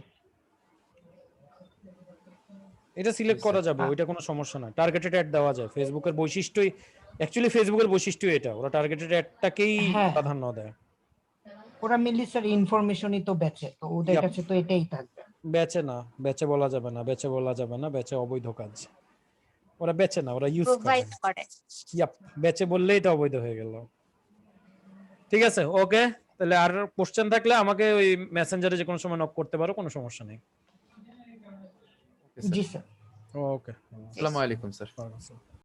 এটা সিলেক্ট করা যাবে, ওইটা কোনো সমস্যা না। টার্গেটেড অ্যাড দেওয়া যায়, ফেসবুকের বৈশিষ্ট্যই অ্যাকচুয়ালি ফেসবুকের বৈশিষ্ট্যই এটা, ওরা টার্গেটেড অ্যাডটাকেই হ্যাঁ। প্রাধান্য দেয়। ওরা মেনলি স্যার ইনফরমেশনই তো বেচে, তো ওদের Yup. কাছে তো এটাই থাকবে। বেচে না, বেচে বলা যাবে না, বেচে বলা যাবে না, বেচে অবৈধ কাজ। ওরা বেচে না, ওরা ইউজ করে। প্রোভাইড করে। ইয়াপ, বেচে বললেই এটা অবৈধ হয়ে গেল। ঠিক আছে, ওকে, তাহলে আর কোশ্চেন থাকলে আমাকে ওই মেসেঞ্জারে যে কোনো সময় নক করতে পারো, কোনো সমস্যা নেই। জি স্যার। ওকে, আসসালামু আলাইকুম স্যার। ওয়ালাইকুম আসসালাম।